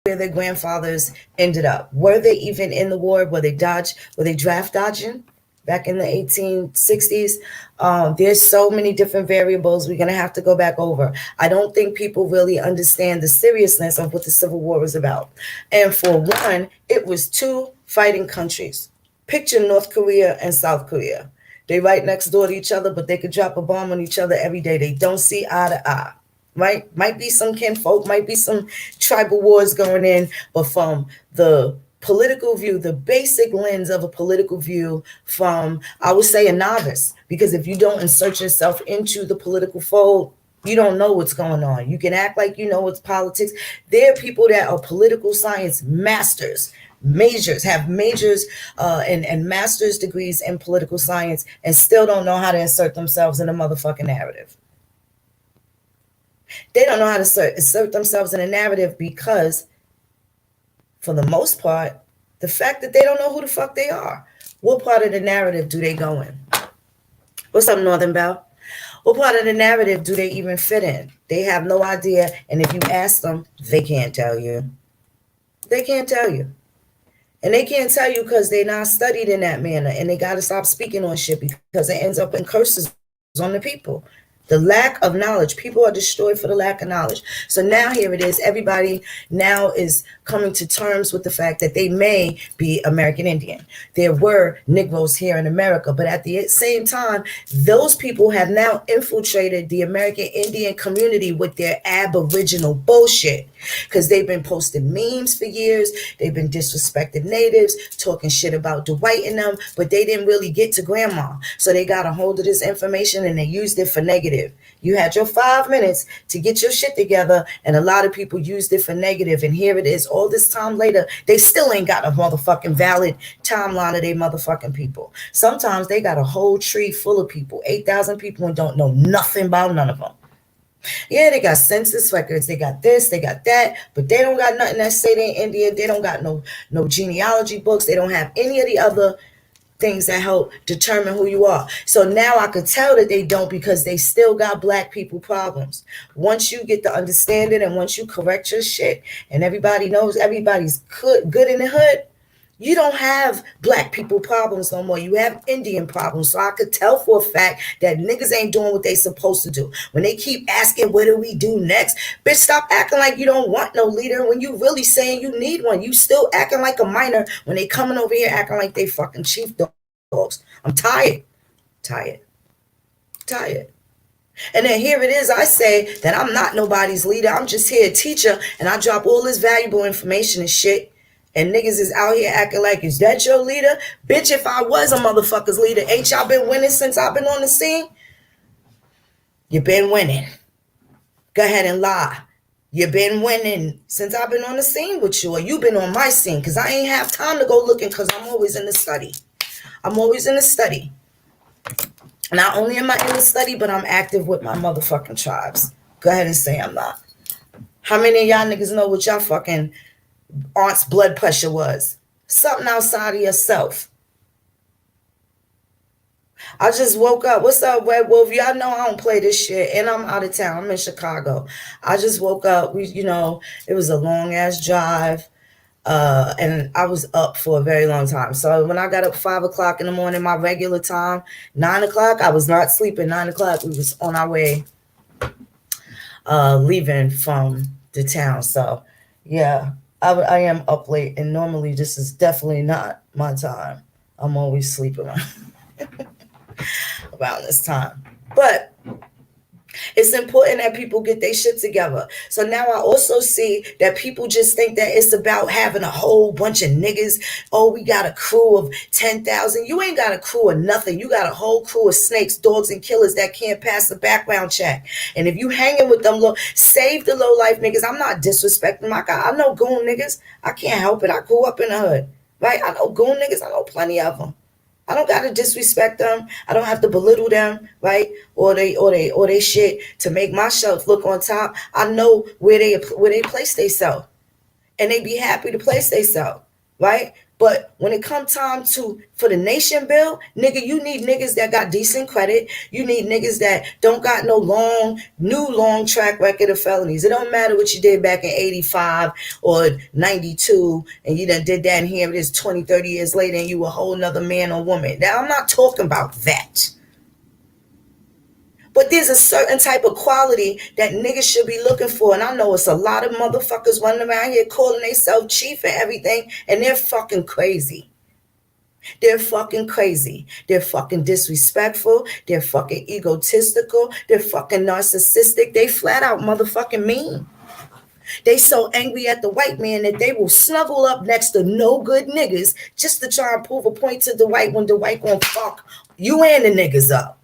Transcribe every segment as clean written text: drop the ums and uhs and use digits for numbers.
where their grandfathers ended up. Were they even in the war? Were they draft dodging back in the 1860s? There's so many different variables we're going to have to go back over. I don't think people really understand the seriousness of what the Civil War was about. And for one, it was two fighting countries. Picture North Korea and South Korea. They right next door to each other, but they could drop a bomb on each other every day. They don't see eye to eye. Right? Might be some kinfolk, might be some tribal wars going in, but from the political view, the basic lens of a political view from, I would say, a novice, because if you don't insert yourself into the political fold, you don't know what's going on. You can act like you know it's politics. There are people that are political science masters, have majors and master's degrees in political science, and still don't know how to insert themselves in a motherfucking narrative. They don't know how to insert themselves in a narrative because, for the most part, the fact that they don't know who the fuck they are. What part of the narrative do they go in? What's up, Northern Belle? What part of the narrative do they even fit in? They have no idea, and if you ask them, they can't tell you. They can't tell you. And they can't tell you because they're not studied in that manner, and they got to stop speaking on shit because it ends up in curses on the people. The lack of knowledge. People are destroyed for the lack of knowledge. So now here it is. Everybody now is coming to terms with the fact that they may be American Indian. There were Negroes here in America, but at the same time, those people have now infiltrated the American Indian community with their Aboriginal bullshit, because they've been posting memes for years. They've been disrespecting natives, talking shit about Dwight and them, but they didn't really get to grandma. So they got a hold of this information and they used it for negative. You had your 5 minutes to get your shit together, and a lot of people used it for negative, and here it is all this time later. They still ain't got a motherfucking valid timeline of they motherfucking people. Sometimes they got a whole tree full of people, 8,000 people, and don't know nothing about none of them. Yeah, they got census records, they got this, they got that, but they don't got nothing that say they're Indian. They don't got no genealogy books. They don't have any of the other things that help determine who you are. So now I could tell that they don't, because they still got black people problems. Once you get to understand it, and once you correct your shit, and everybody knows everybody's good in the hood, you don't have black people problems no more. You have Indian problems. So I could tell for a fact that niggas ain't doing what they supposed to do. When they keep asking, what do we do next? Bitch, stop acting like you don't want no leader when you really saying you need one. You still acting like a minor when they coming over here acting like they fucking chief dogs. I'm tired. Tired. And then here it is, I say that I'm not nobody's leader. I'm just here a teacher, and I drop all this valuable information and shit. And niggas is out here acting like, is that your leader? Bitch, if I was a motherfucker's leader, ain't y'all been winning since I've been on the scene? You been winning. Go ahead and lie. You been winning since I've been on the scene with you, or you been on my scene, because I ain't have time to go looking, because I'm always in the study. Not only am I in the study, but I'm active with my motherfucking tribes. Go ahead and say I'm not. How many of y'all niggas know what y'all fucking aunt's blood pressure was? Something outside of yourself. I just woke up. What's up, Red Wolf? Y'all know I don't play this shit, and I'm out of town. I'm in Chicago. I just woke up. It was a long ass drive, and I was up for a very long time. So when I got up 5 o'clock in the morning, my regular time, 9 o'clock, I was not sleeping. 9 o'clock, we was on our way, leaving from the town. So yeah. I am up late, and normally this is definitely not my time. I'm always sleeping around this time. But it's important that people get their shit together. So now I also see that people just think that it's about having a whole bunch of niggas. Oh, we got a crew of 10,000. You ain't got a crew of nothing. You got a whole crew of snakes, dogs, and killers that can't pass the background check. And if you hanging with them, save the low life niggas. I'm not disrespecting my guy. I know goon niggas. I can't help it. I grew up in the hood, right? I know goon niggas. I know plenty of them. I don't gotta disrespect them. I don't have to belittle them, right? Or they shit to make myself look on top. I know where they place themselves, and they be happy to place themselves, right? But when it come time for the nation bill, nigga, you need niggas that got decent credit. You need niggas that don't got no long track record of felonies. It don't matter what you did back in 85 or 92 and you done did that and here it is 20, 30 years later and you a whole nother man or woman. Now, I'm not talking about that. But there's a certain type of quality that niggas should be looking for. And I know it's a lot of motherfuckers running around here calling themselves chief and everything. And they're fucking crazy. They're fucking crazy. They're fucking disrespectful. They're fucking egotistical. They're fucking narcissistic. They flat out motherfucking mean. They so angry at the white man that they will snuggle up next to no good niggas just to try and prove a point to the white when the white gonna fuck you and the niggas up.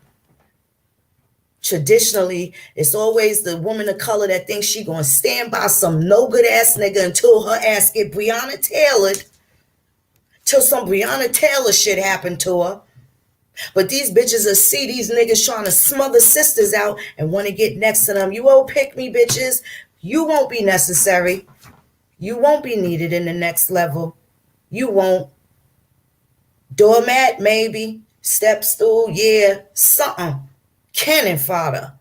Traditionally, it's always the woman of color that thinks she gonna stand by some no good ass nigga until her ass get Breonna Tailored, till some Breonna Taylor shit happen to her. But these bitches will see these niggas trying to smother sisters out and want to get next to them. You won't pick me, bitches. You won't be necessary. You won't be needed in the next level. You won't. Doormat, maybe. Step stool, yeah. Something. Cannon fodder.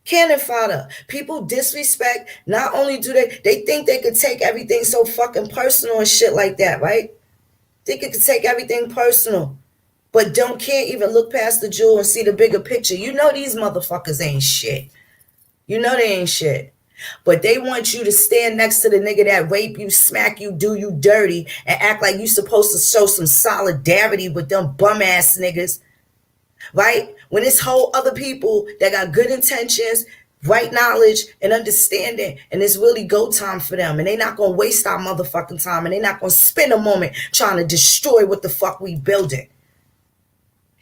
Cannon fodder. People disrespect. Not only do they think they could take everything so fucking personal and shit like that, right? Think it could take everything personal. But can't even look past the jewel and see the bigger picture. You know these motherfuckers ain't shit. You know they ain't shit. But they want you to stand next to the nigga that rape you, smack you, do you dirty, and act like you supposed to show some solidarity with them bum ass niggas. Right? When it's whole other people that got good intentions, right knowledge and understanding, and it's really go time for them, and they not gonna waste our motherfucking time, and they not gonna spend a moment trying to destroy what the fuck we building.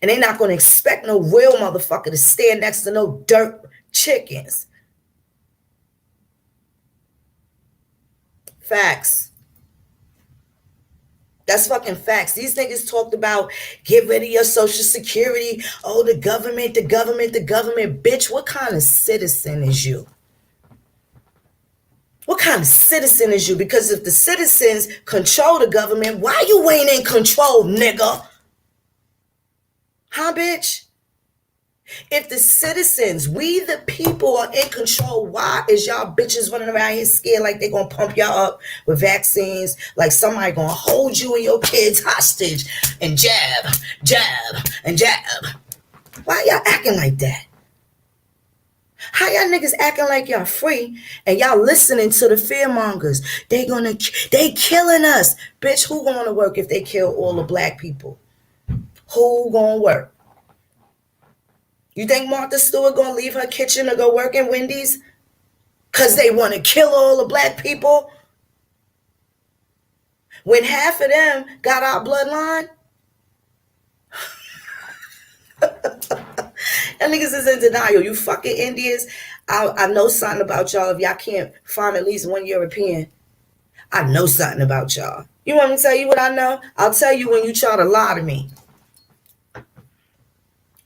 And they not gonna expect no real motherfucker to stand next to no dirt chickens. Facts. That's fucking facts. These niggas talked about get rid of your social security. Oh, the government. Bitch, what kind of citizen is you? What kind of citizen is you? Because if the citizens control the government, why you ain't in control, nigga? Huh, bitch? If the citizens, we the people, are in control, why is y'all bitches running around here scared like they gonna pump y'all up with vaccines, like somebody gonna hold you and your kids hostage and jab, and jab? Why y'all acting like that? How y'all niggas acting like y'all free and y'all listening to the fearmongers? They killing us. Bitch, who gonna work if they kill all the black people? Who gonna work? You think Martha Stewart gonna leave her kitchen to go work in Wendy's? Cause they want to kill all the black people? When half of them got our bloodline? That niggas is in denial. You fucking Indians. I know something about y'all. If y'all can't find at least one European, I know something about y'all. You want me to tell you what I know? I'll tell you when you try to lie to me.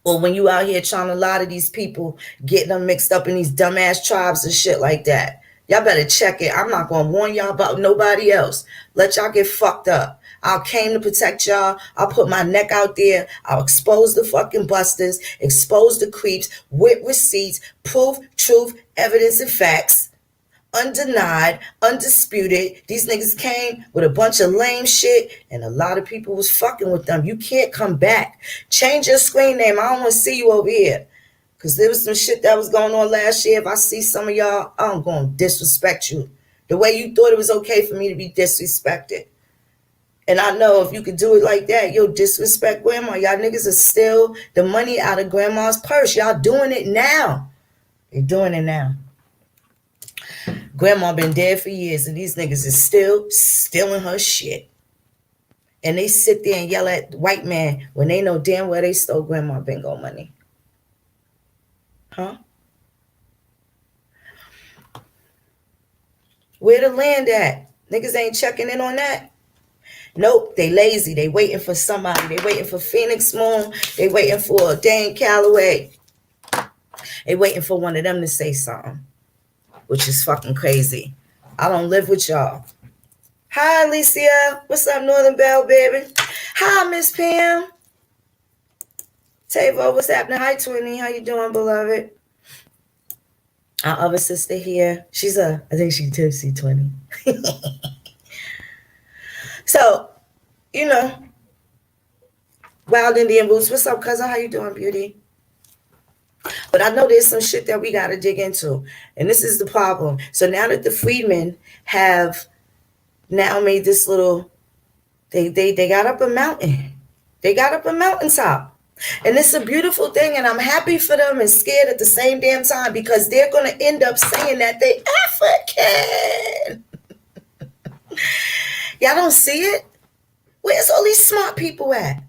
Or when you out here trying to lie to these people, getting them mixed up in these dumbass tribes and shit like that. Y'all better check it. I'm not going to warn y'all about nobody else. Let y'all get fucked up. I came to protect y'all. I'll put my neck out there. I'll expose the fucking busters, expose the creeps with receipts, proof, truth, evidence, and facts. Undenied, undisputed. These niggas came with a bunch of lame shit and a lot of people was fucking with them. You can't come back. Change your screen name. I don't want to see you over here. Because there was some shit that was going on last year. If I see some of y'all, I'm going to disrespect you. The way you thought it was okay for me to be disrespected. And I know if you could do it like that, you'll disrespect grandma. Y'all niggas are still the money out of grandma's purse. Y'all doing it now. You're doing it now. Grandma been dead for years and these niggas is still stealing her shit. And they sit there and yell at the white man when they know damn well they stole grandma bingo money. Huh? Where the land at? Niggas ain't checking in on that. Nope, they lazy. They waiting for somebody. They waiting for Phoenix Moon. They waiting for Dane Calloway. They waiting for one of them to say something. Which is fucking crazy. I don't live with y'all. Hi, Alicia. What's up, Northern Belle, baby? Hi, Miss Pam. Tavo, what's happening? Hi, Twinny. How you doing, beloved? Our other sister here. I think she's tipsy, 20. So, you know, Wild Indian Boots. What's up, cousin? How you doing, beauty? But I know there's some shit that we got to dig into. And this is the problem. So now that the freedmen have now made this little, they got up a mountain. They got up a mountaintop. And it's a beautiful thing. And I'm happy for them and scared at the same damn time because they're going to end up saying that they African. Y'all don't see it? Where's all these smart people at?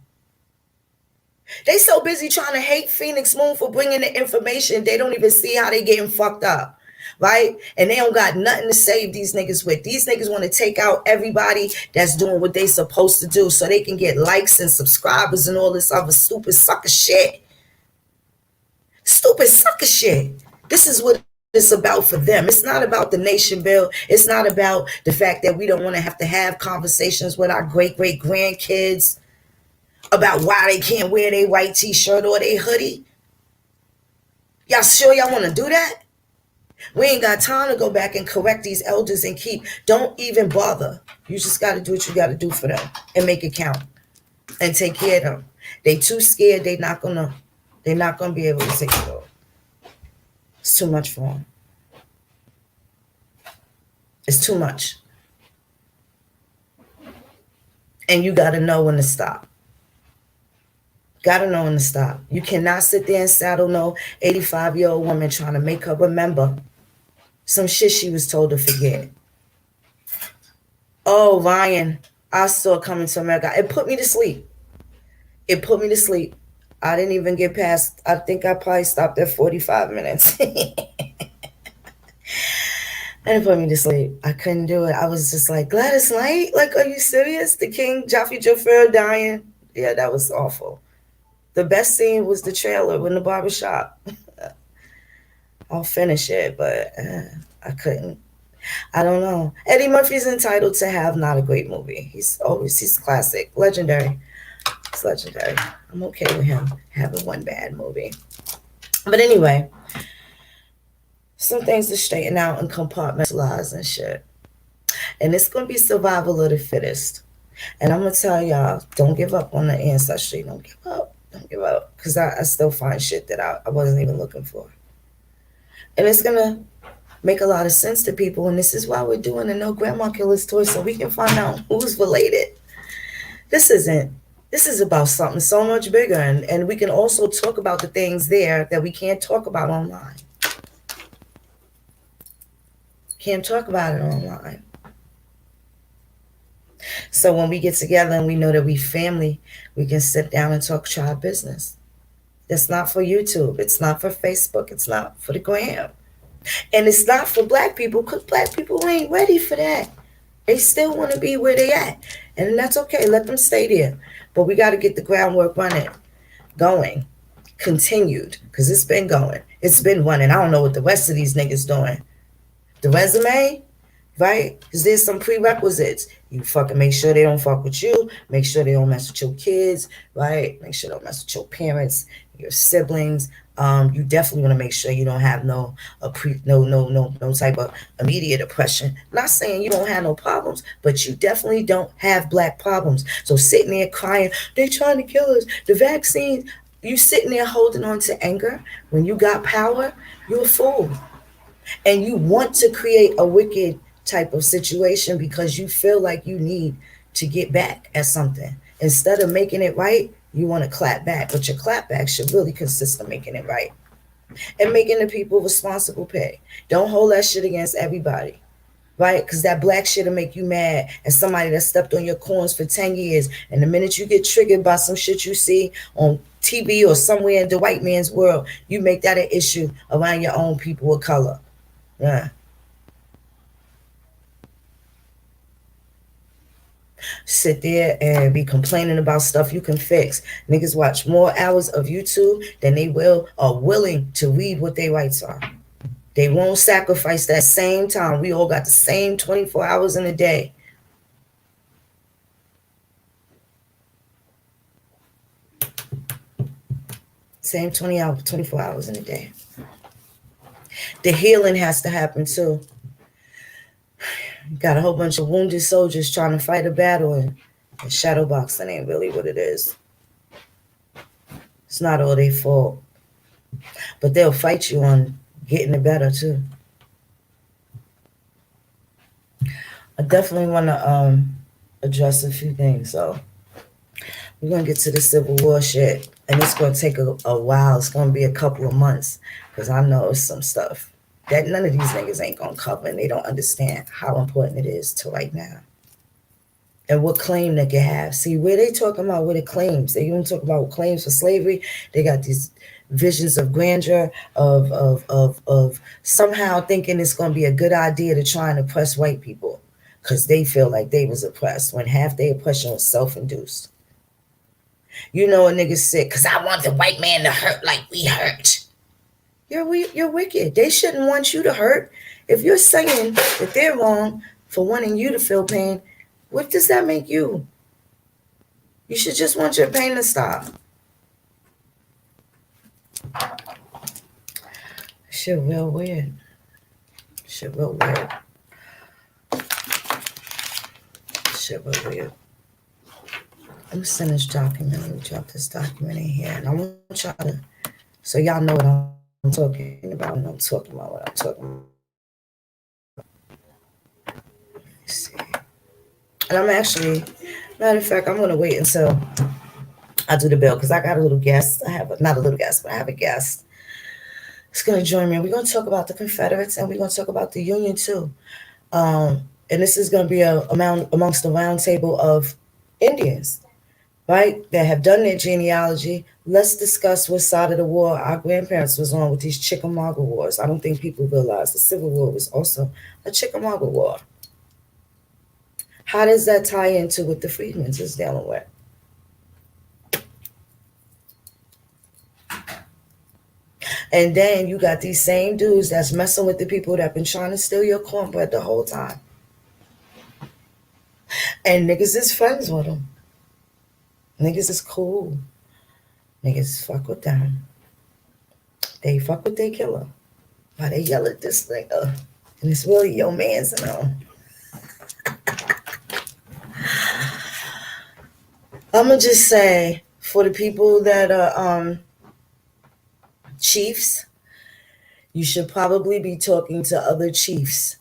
They so busy trying to hate Phoenix Moon for bringing the information, they don't even see how they getting fucked up, right? And they don't got nothing to save these niggas with. These niggas want to take out everybody that's doing what they supposed to do so they can get likes and subscribers and all this other stupid sucker shit. Stupid sucker shit. This is what it's about for them. It's not about the nation bill. It's not about the fact that we don't want to have conversations with our great grandkids about why they can't wear their white t-shirt or their hoodie. Y'all sure y'all want to do that? We ain't got time to go back and correct these elders and don't even bother. You just got to do what you got to do for them and make it count and take care of them. They too scared. They're not gonna be able to take it over. It's too much for them. It's too much. And you got to know when to stop. Gotta know when to stop. You cannot sit there and saddle no 85-year-old woman trying to make her remember some shit she was told to forget. Oh, Ryan, I saw Coming to America. It put me to sleep. I didn't even get past, I think I probably stopped at 45 minutes. And it put me to sleep. I couldn't do it. I was just like, Gladys Knight? Like, are you serious? The King Joffrey Joffer dying? Yeah, that was awful. The best scene was the trailer in the barbershop. I'll finish it, but I couldn't. I don't know. Eddie Murphy's entitled to have not a great movie. He's classic, legendary. It's legendary. I'm okay with him having one bad movie. But anyway, some things to straighten out and compartmentalize and shit. And it's going to be survival of the fittest. And I'm going to tell y'all, don't give up on the ancestry. Don't give up. Don't give up. Because I still find shit that I wasn't even looking for. And it's going to make a lot of sense to people. And this is why we're doing the nograndmakillers tour, so we can find out who's related. This is about something so much bigger. And we can also talk about the things there that we can't talk about online. Can't talk about it online. So when we get together and we know that we family, we can sit down and talk tribe business. It's not for YouTube. It's not for Facebook. It's not for the gram. And it's not for black people because black people ain't ready for that. They still want to be where they at. And that's okay. Let them stay there. But we got to get the groundwork going, continued, because it's been going. It's been running. I don't know what the rest of these niggas doing. The resume, right? Because there's some prerequisites. You fucking make sure they don't fuck with you. Make sure they don't mess with your kids, right? Make sure they don't mess with your parents, your siblings. You definitely want to make sure you don't have no type of immediate oppression. Not saying you don't have no problems, but you definitely don't have black problems. So sitting there crying, they trying to kill us. The vaccine, you sitting there holding on to anger when you got power, you're a fool. And you want to create a wicked type of situation because you feel like you need to get back at something. Instead of making it right, you want to clap back. But your clap back should really consist of making it right. And making the people responsible pay. Don't hold that shit against everybody. Right? Because that black shit will make you mad at somebody that stepped on your corns for 10 years. And the minute you get triggered by some shit you see on TV or somewhere in the white man's world, you make that an issue around your own people of color. Yeah. Sit there and be complaining about stuff you can fix. Niggas watch more hours of YouTube than they are willing to read what their rights are. They won't sacrifice that same time. We all got the same 24 hours in a day. Same 20 hours, 24 hours in a day. The healing has to happen too. Got a whole bunch of wounded soldiers trying to fight a battle, and shadow boxing ain't really what it is. It's not all their fault. But they'll fight you on getting it better too. I definitely want to address a few things. So we're going to get to the Civil War shit. And it's going to take a while. It's going to be a couple of months. Because I know some stuff that none of these niggas ain't going to cover. And they don't understand how important it is to right now. And what claim they can have. See, where they talking about with the claims. They even talk about claims for slavery. They got these visions of grandeur, of somehow thinking it's going to be a good idea to try and oppress white people. Because they feel like they was oppressed. When half their oppression was self-induced. You know a nigga sick because I want the white man to hurt like we hurt. You're wicked. They shouldn't want you to hurt. If you're saying that they're wrong for wanting you to feel pain, what does that make you? You should just want your pain to stop. Shit real weird. Shit real weird. Shit real weird. I'm gonna send this document. Let me drop this document in here. And I want y'all to, so y'all know what I'm talking about when I'm talking about what I'm talking about. Let's see. And I'm actually, matter of fact, I'm gonna wait until I do the bill because I got a little guest. I have not a little guest, but I have a guest. It's gonna join me. We're gonna talk about the Confederates and we're gonna talk about the Union too. And this is gonna be amongst the round table of Indians, right, that have done their genealogy. Let's discuss what side of the war our grandparents was on with these Chickamaugua wars. I don't think people realize the Civil War was also a Chickamaugua war. How does that tie into what the Freedmen's is dealing with? And then you got these same dudes that's messing with the people that been trying to steal your cornbread the whole time. And niggas is friends with them. Niggas is cool. Niggas fuck with them. They fuck with their killer. Why they yell at this nigga? And it's really your man's and all. I'm going to just say, for the people that are chiefs, you should probably be talking to other chiefs.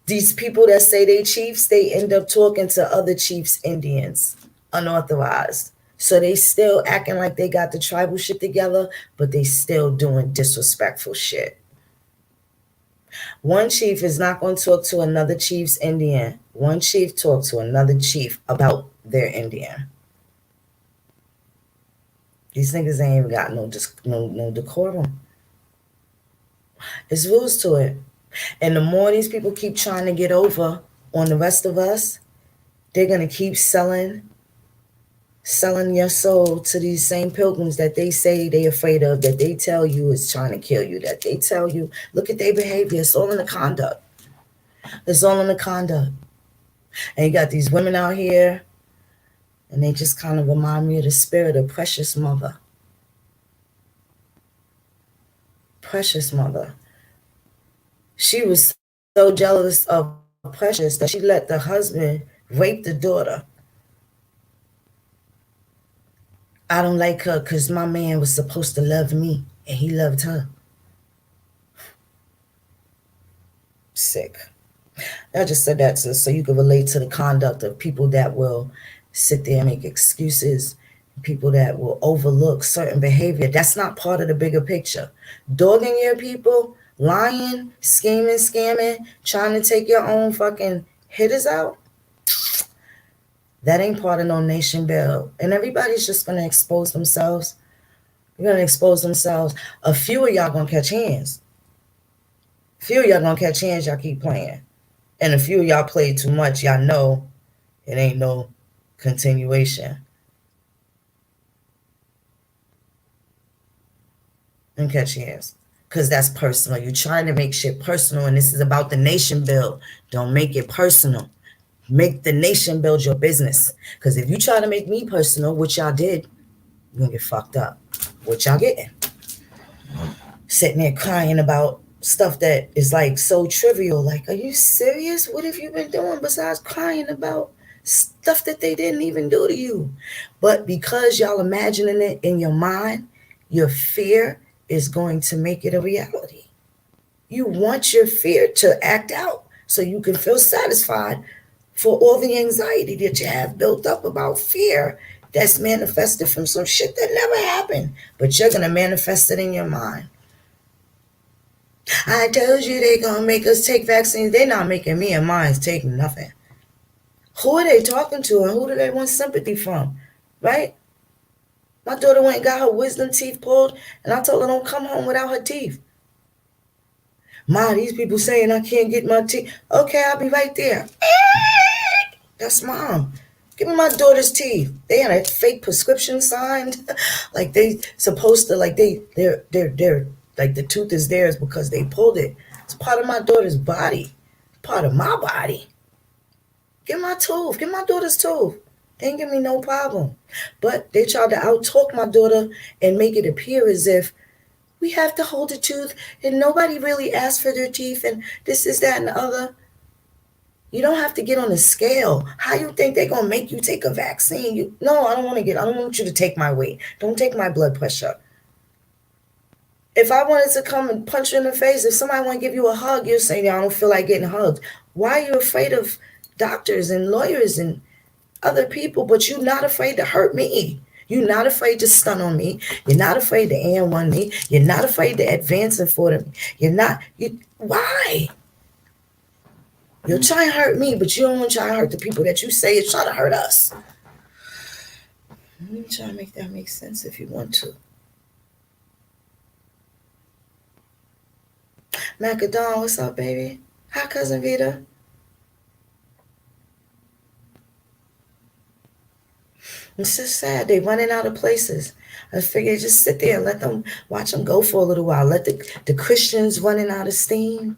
These people that say they chiefs, they end up talking to other chiefs, Indians, unauthorized. So they still acting like they got the tribal shit together, but they still doing disrespectful shit. One chief is not going to talk to another chief's Indian. One chief talk to another chief about their Indian. These niggas ain't even got no decorum. There's rules to it. And the more these people keep trying to get over on the rest of us, they're going to keep selling your soul to these same pilgrims that they say they afraid of, that they tell you is trying to kill you, that they tell you, look at their behavior. It's all in the conduct. It's all in the conduct. And you got these women out here, and they just kind of remind me of the spirit of Precious Mother. Precious Mother. She was so jealous of Precious that she let the husband rape the daughter. I don't like her because my man was supposed to love me and he loved her. Sick. I just said that so you can relate to the conduct of people that will sit there and make excuses, people that will overlook certain behavior. That's not part of the bigger picture. Dogging your people, lying, scheming, scamming, trying to take your own fucking hitters out. That ain't part of no nation build. And everybody's just going to expose themselves. You're going to expose themselves. A few of y'all going to catch hands. A few of y'all going to catch hands. Y'all keep playing. And a few of y'all play too much. Y'all know it ain't no continuation. And catch hands. Because that's personal. You're trying to make shit personal. And this is about the nation build. Don't make it personal. Make the nation build your business. Because if you try to make me personal, which y'all did, you're going to get fucked up. what y'all getting? Sitting there crying about stuff that is like so trivial. Like, are you serious? What have you been doing besides crying about stuff that they didn't even do to you? But because y'all imagining it in your mind, your fear is going to make it a reality. You want your fear to act out so you can feel satisfied for all the anxiety that you have built up about fear that's manifested from some shit that never happened. But you're going to manifest it in your mind. I told you they going to make us take vaccines. They're not making me and mine take nothing. Who are they talking to and who do they want sympathy from? Right? My daughter went and got her wisdom teeth pulled, and I told her don't come home without her teeth. Ma, these people saying I can't get my teeth. Okay, I'll be right there. That's mom. Give me my daughter's teeth. They had a fake prescription signed. Like they supposed to, like they're like the tooth is theirs because they pulled it. It's part of my daughter's body. Part of my body. Give my tooth. Give my daughter's tooth. They ain't give me no problem. But they tried to out-talk my daughter and make it appear as if we have to hold the tooth and nobody really asked for their teeth and this is that and the other. You don't have to get on a scale. How you think they're going to make you take a vaccine? No, I don't want you to take my weight. Don't take my blood pressure. If I wanted to come and punch you in the face, if somebody want to give you a hug, you're saying, I don't feel like getting hugged. Why are you afraid of doctors and lawyers and other people, but you're not afraid to hurt me? You're not afraid to stun on me. You're not afraid to AN1 me. You're not afraid to advance and for them. Why? You'll try and hurt me, but you don't want to try and hurt the people that you say is trying to hurt us. Let me try to make that make sense if you want to. Macadon, what's up, baby? Hi, Cousin Vita. It's just sad. They're running out of places. I figure just sit there and let them, watch them go for a little while. Let the Christians running out of steam.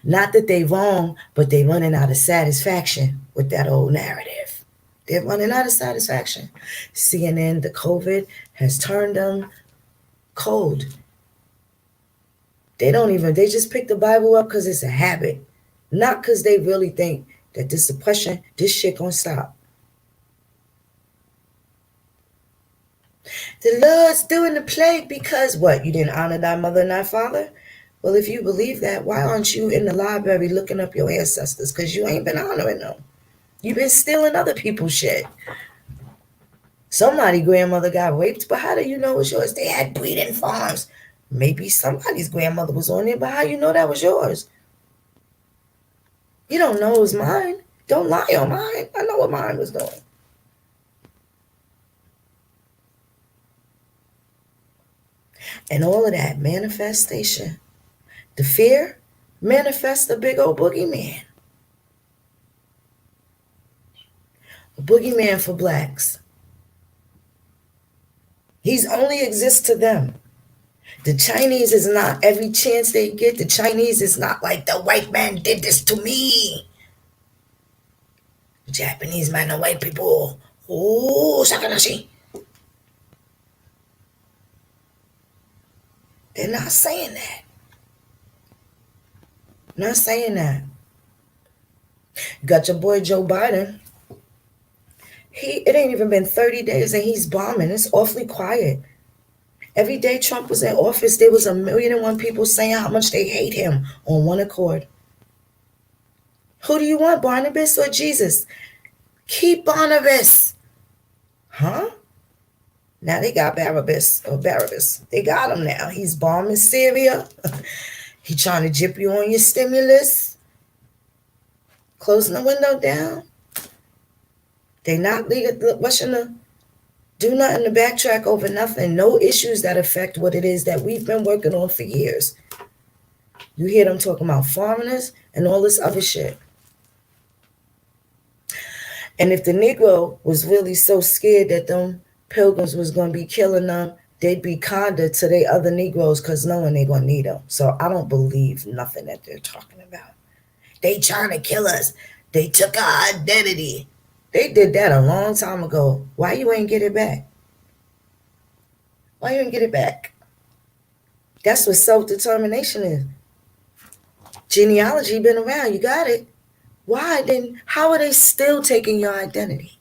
Not that they wrong, but they running out of satisfaction with that old narrative. They're running out of satisfaction. CNN, the COVID has turned them cold. They just pick the Bible up because it's a habit. Not because they really think that this oppression, this shit gonna stop. The Lord's doing the plague because what? You didn't honor thy mother and thy father? Well, if you believe that, why aren't you in the library looking up your ancestors? Because you ain't been honoring them. You've been stealing other people's shit. Somebody's grandmother got raped, but how do you know it was yours? They had breeding farms. Maybe somebody's grandmother was on there, but how you know that was yours? You don't know it was mine. Don't lie on mine. I know what mine was doing. And all of that manifestation. The fear manifests the big old boogeyman. A boogeyman for blacks. He's only exists to them. The Chinese is not every chance they get. The Chinese is not like the white man did this to me. The Japanese man, the white people. Oh, Sakanashi. They're not saying that. Not saying that. You got your boy Joe Biden. It ain't even been 30 days and he's bombing. It's awfully quiet. Every day Trump was in office, there was 1,000,001 people saying how much they hate him on one accord. Who do you want, Barnabas or Jesus? Keep Barnabas. Huh? Now they got Barabbas. They got him now. He's bombing Syria. He trying to jip you on your stimulus. Closing the window down. They not rushing to do nothing to backtrack over nothing. No issues that affect what it is that we've been working on for years. You hear them talking about foreigners and all this other shit. And if the Negro was really so scared that them pilgrims was going to be killing them, they'd be kinder to their other Negroes because knowing they're going to need them. So I don't believe nothing that they're talking about. They trying to kill us. They took our identity. They did that a long time ago. Why you ain't get it back? Why you didn't get it back? That's what self-determination is. Genealogy been around. You got it. Why then? How are they still taking your identity?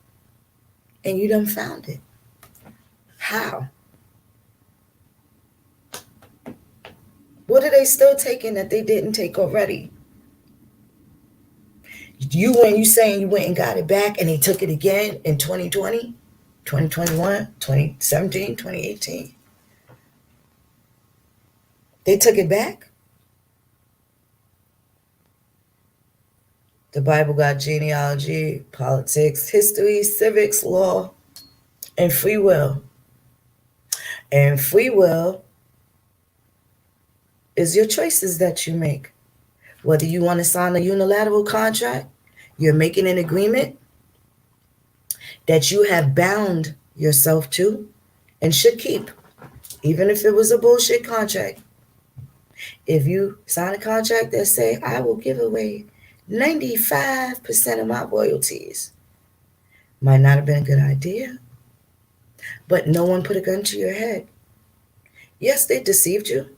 And you done found it. How? What are they still taking that they didn't take already? You saying you went and got it back and they took it again in 2020, 2021, 2017, 2018. They took it back? The Bible got genealogy, politics, history, civics, law, and free will. And free will is your choices that you make. Whether you want to sign a unilateral contract, you're making an agreement that you have bound yourself to and should keep, even if it was a bullshit contract. If you sign a contract that say, I will give away 95% of my royalties, might not have been a good idea, but no one put a gun to your head. Yes, they deceived you.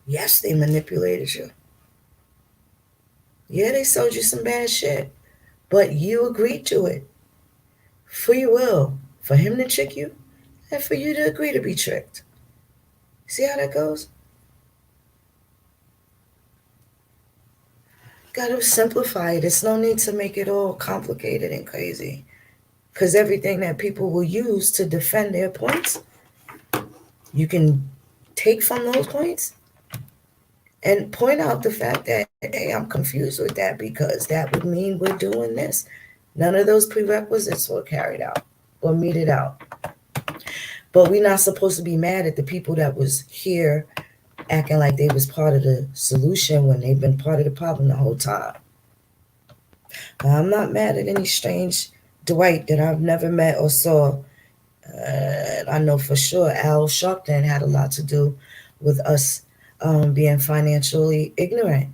Yes, they manipulated you. Yeah, they sold you some bad shit, but you agreed to it. Free will for him to trick you and for you to agree to be tricked. See how that goes? Got to simplify it. There's no need to make it all complicated and crazy, because everything that people will use to defend their points, you can take from those points and point out the fact that, hey, I'm confused with that because that would mean we're doing this. None of those prerequisites were carried out or meted out. But we're not supposed to be mad at the people that was here acting like they was part of the solution when they've been part of the problem the whole time. Now, I'm not mad at any strange Dwight that I've never met or saw. I know for sure Al Sharpton had a lot to do with us being financially ignorant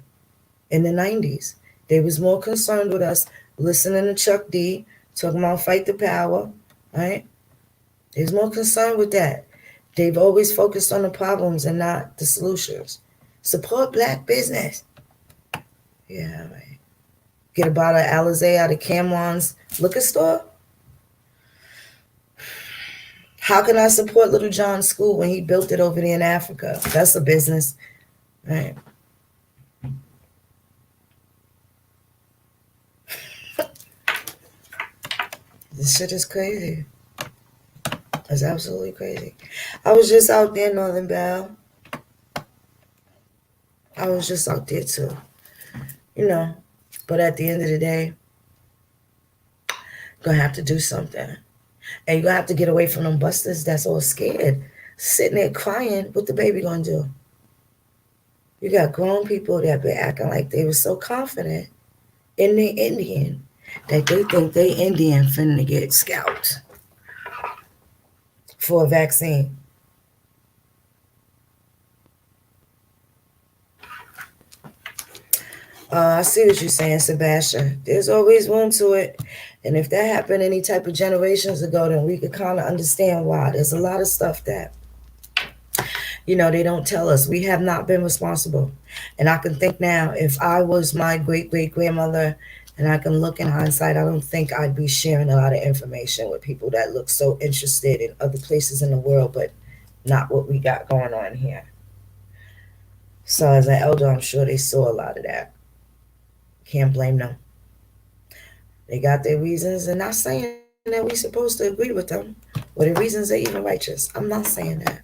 in the 90s. They was more concerned with us listening to Chuck D, talking about fight the power, right? They was more concerned with that. They've always focused on the problems and not the solutions. Support black business. Yeah, right. Get a bottle of Alizé out of Cameron's liquor store? How can I support Little John's school when he built it over there in Africa? That's a business, right? This shit is crazy. It's absolutely crazy. I was just out there in Northern Bell. I was just out there too. You know, but at the end of the day, you're gonna have to do something. And you're gonna have to get away from them busters that's all scared, sitting there crying. What the baby gonna do? You got grown people that be acting like they were so confident in their Indian that they think they Indian finna get scalped for a vaccine. I see what you're saying, Sebastian. There's always room to it. And if that happened any type of generations ago, then we could kind of understand why. There's a lot of stuff that, they don't tell us. We have not been responsible. And I can think now, if I was my great-great-grandmother, and I can look in hindsight, I don't think I'd be sharing a lot of information with people that look so interested in other places in the world, but not what we got going on here. So as an elder, I'm sure they saw a lot of that. Can't blame them. They got their reasons, and not saying that we're supposed to agree with them, or the reasons are even righteous. I'm not saying that.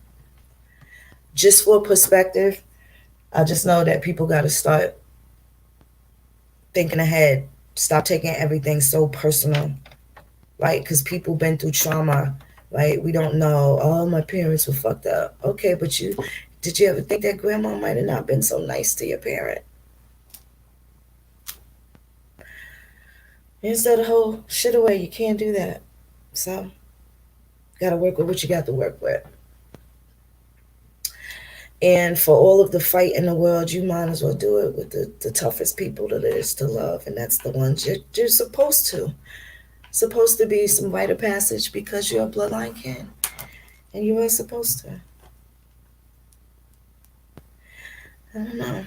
Just for perspective, I just know that people got to start thinking ahead. Stop taking everything so personal, right? Because people been through trauma, right? We don't know, oh, my parents were fucked up. Okay, but did you ever think that grandma might have not been so nice to your parent? Instead of whole shit away, you can't do that. So, got to work with what you got to work with. And for all of the fight in the world, you might as well do it with the toughest people that there is to love. And that's the ones you're supposed to. Supposed to be some rite of passage because you're a bloodline kin. And you ain't supposed to. I don't know.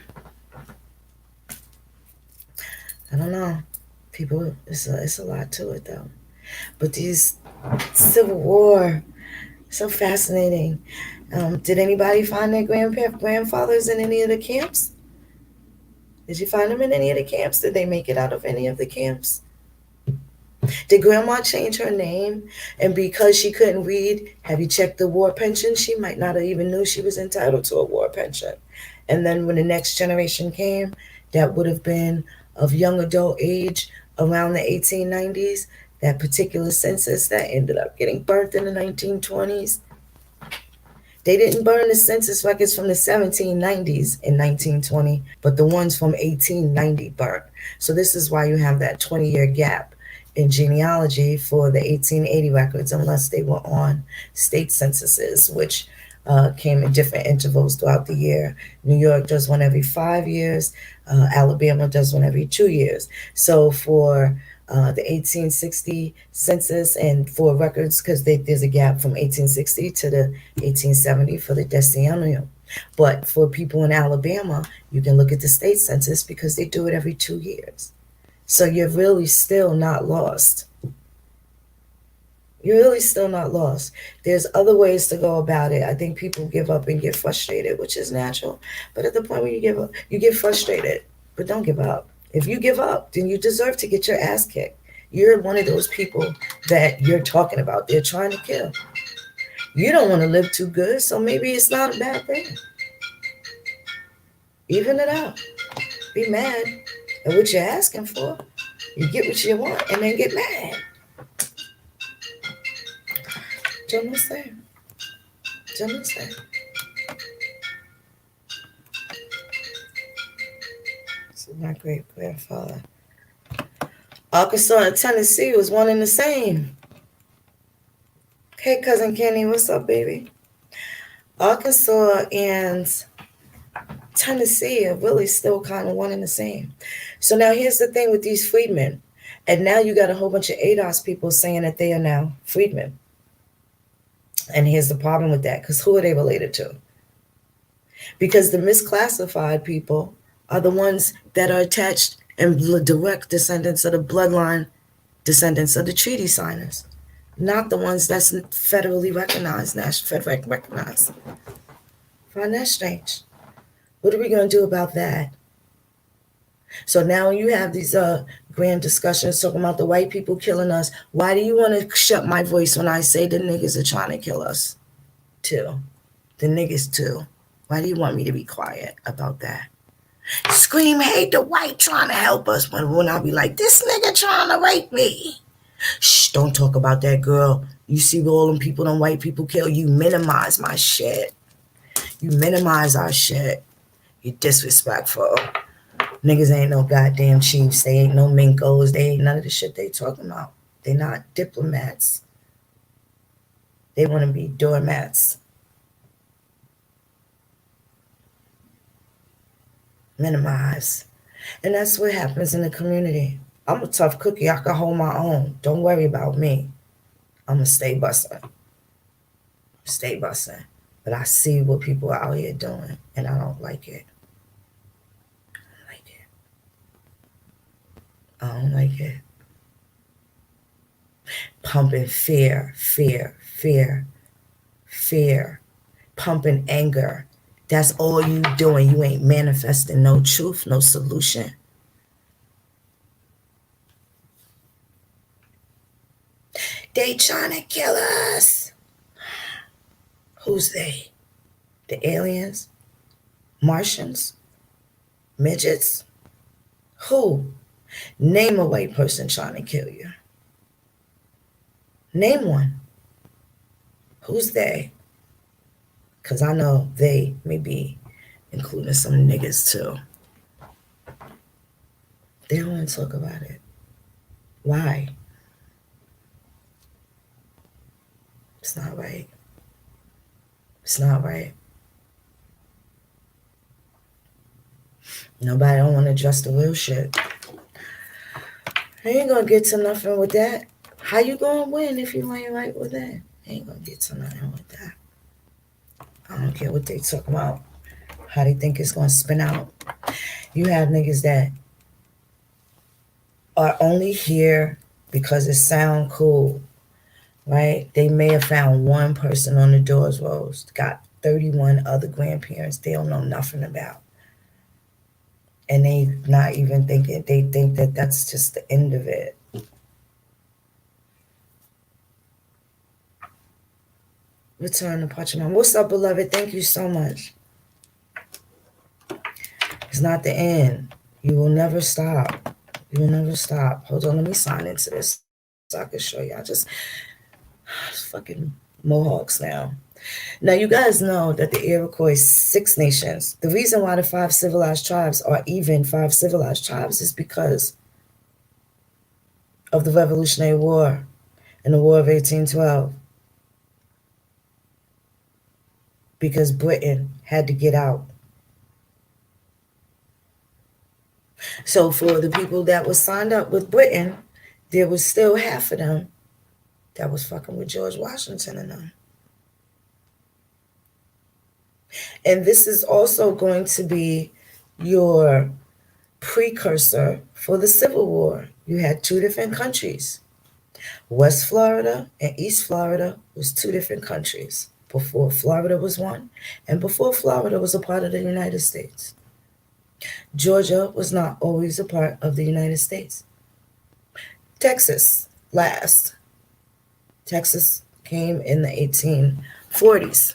I don't know. People, it's a lot to it though. But these Civil War, so fascinating. Did anybody find their grandfathers in any of the camps? Did you find them in any of the camps? Did they make it out of any of the camps? Did grandma change her name? And because she couldn't read, have you checked the war pension? She might not have even knew she was entitled to a war pension. And then when the next generation came, that would have been of young adult age around the 1890s, that particular census that ended up getting burnt in the 1920s. They didn't burn the census records from the 1790s in 1920, but the ones from 1890 burnt. So this is why you have that 20-year gap in genealogy for the 1880 records, unless they were on state censuses, which came in different intervals throughout the year. New York does one every 5 years. Alabama does one every 2 years. So for the 1860 census and for records, because there's a gap from 1860 to the 1870 for the decennial. But for people in Alabama, you can look at the state census because they do it every 2 years. So you're really still not lost. You're really still not lost. There's other ways to go about it. I think people give up and get frustrated, which is natural. But at the point where you give up, you get frustrated. But don't give up. If you give up, then you deserve to get your ass kicked. You're one of those people that you're talking about. They're trying to kill. You don't want to live too good, so maybe it's not a bad thing. Even it out. Be mad at what you're asking for. You get what you want and then get mad. Yo no sé. Yo no sé. This is my great grandfather. Arkansas and Tennessee was one and the same. Hey, cousin Kenny, what's up, baby? Arkansas and Tennessee are really still kind of one and the same. So now here's the thing with these freedmen. And now you got a whole bunch of ADOS people saying that they are now freedmen. And here's the problem with that, because who are they related to? Because the misclassified people are the ones that are attached and direct descendants of the bloodline, descendants of the treaty signers, not the ones that's federally recognized, federally recognized. Find that strange. What are we going to do about that? So now you have these grand discussions talking about the white people killing us. Why do you want to shut my voice when I say the niggas are trying to kill us too? The niggas too. Why do you want me to be quiet about that? Scream, hate the white trying to help us, when I'll be like, this nigga trying to rape me. Shh, don't talk about that, girl. You see all them people, them white people kill, you minimize my shit. You minimize our shit. You disrespectful. Niggas ain't no goddamn chiefs. They ain't no minkos. They ain't none of the shit they talking about. They not diplomats. They want to be doormats. Minimize. And that's what happens in the community. I'm a tough cookie. I can hold my own. Don't worry about me. I'm going to stay busting. Stay busting. But I see what people are out here doing, and I don't like it. I don't like it. Pumping fear, fear, fear, fear. Pumping anger. That's all you doing. You ain't manifesting no truth, no solution. They trying to kill us. Who's they? The aliens? Martians? Midgets? Who? Name a white person trying to kill you. Name one. Who's they? Because I know they may be including some niggas too. They don't want to talk about it. Why? It's not right. It's not right. Nobody don't want to address the real shit. I ain't gonna get to nothing with that. How you gonna win if you ain't right with that? I ain't gonna get to nothing with that. I don't care what they talk about. how they think it's going to spin out. You have niggas that are only here because it sound cool, right? They may have found one person on the doors rolls, got 31 other grandparents they don't know nothing about. And they not even thinking, they think that that's just the end of it. Return to Pachamama. What's up, beloved? Thank you so much. It's not the end. You will never stop. You will never stop. Hold on, let me sign into this so I can show y'all. Just fucking Mohawks now. Now, you guys know that the Iroquois 6 nations, the reason why the 5 civilized tribes are even 5 civilized tribes is because of the Revolutionary War and the War of 1812. Because Britain had to get out. So for the people that was signed up with Britain, there was still half of them that was fucking with George Washington and them. And this is also going to be your precursor for the Civil War. You had 2 different countries. West Florida and East Florida was 2 different countries before Florida was one and before Florida was a part of the United States. Georgia was not always a part of the United States. Texas last. Texas came in the 1840s.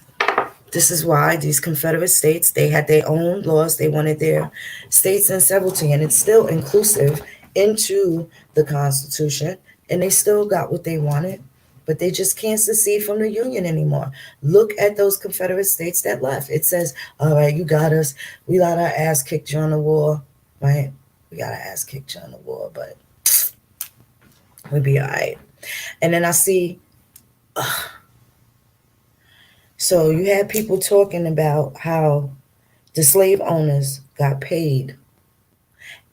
This is why these Confederate states, they had their own laws. They wanted their states in severalty, and it's still inclusive into the Constitution, and they still got what they wanted, but they just can't secede from the Union anymore. Look at those Confederate states that left. It says, all right, you got us. We got our ass kicked during the war, right? We got our ass kicked during the war, but we'll be all right. And then I see, so you had people talking about how the slave owners got paid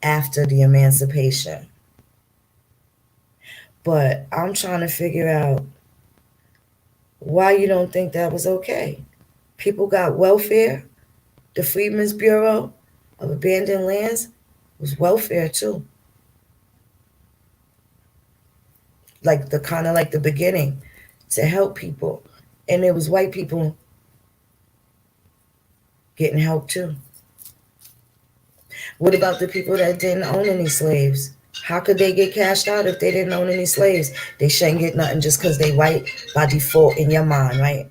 after the emancipation. But I'm trying to figure out why you don't think that was okay. People got welfare. The Freedmen's Bureau of Abandoned Lands was welfare too. Like the kind of like the beginning to help people. And it was white people getting help too. What about the people that didn't own any slaves? How could they get cashed out if they didn't own any slaves? They shouldn't get nothing just because they white by default in your mind, right?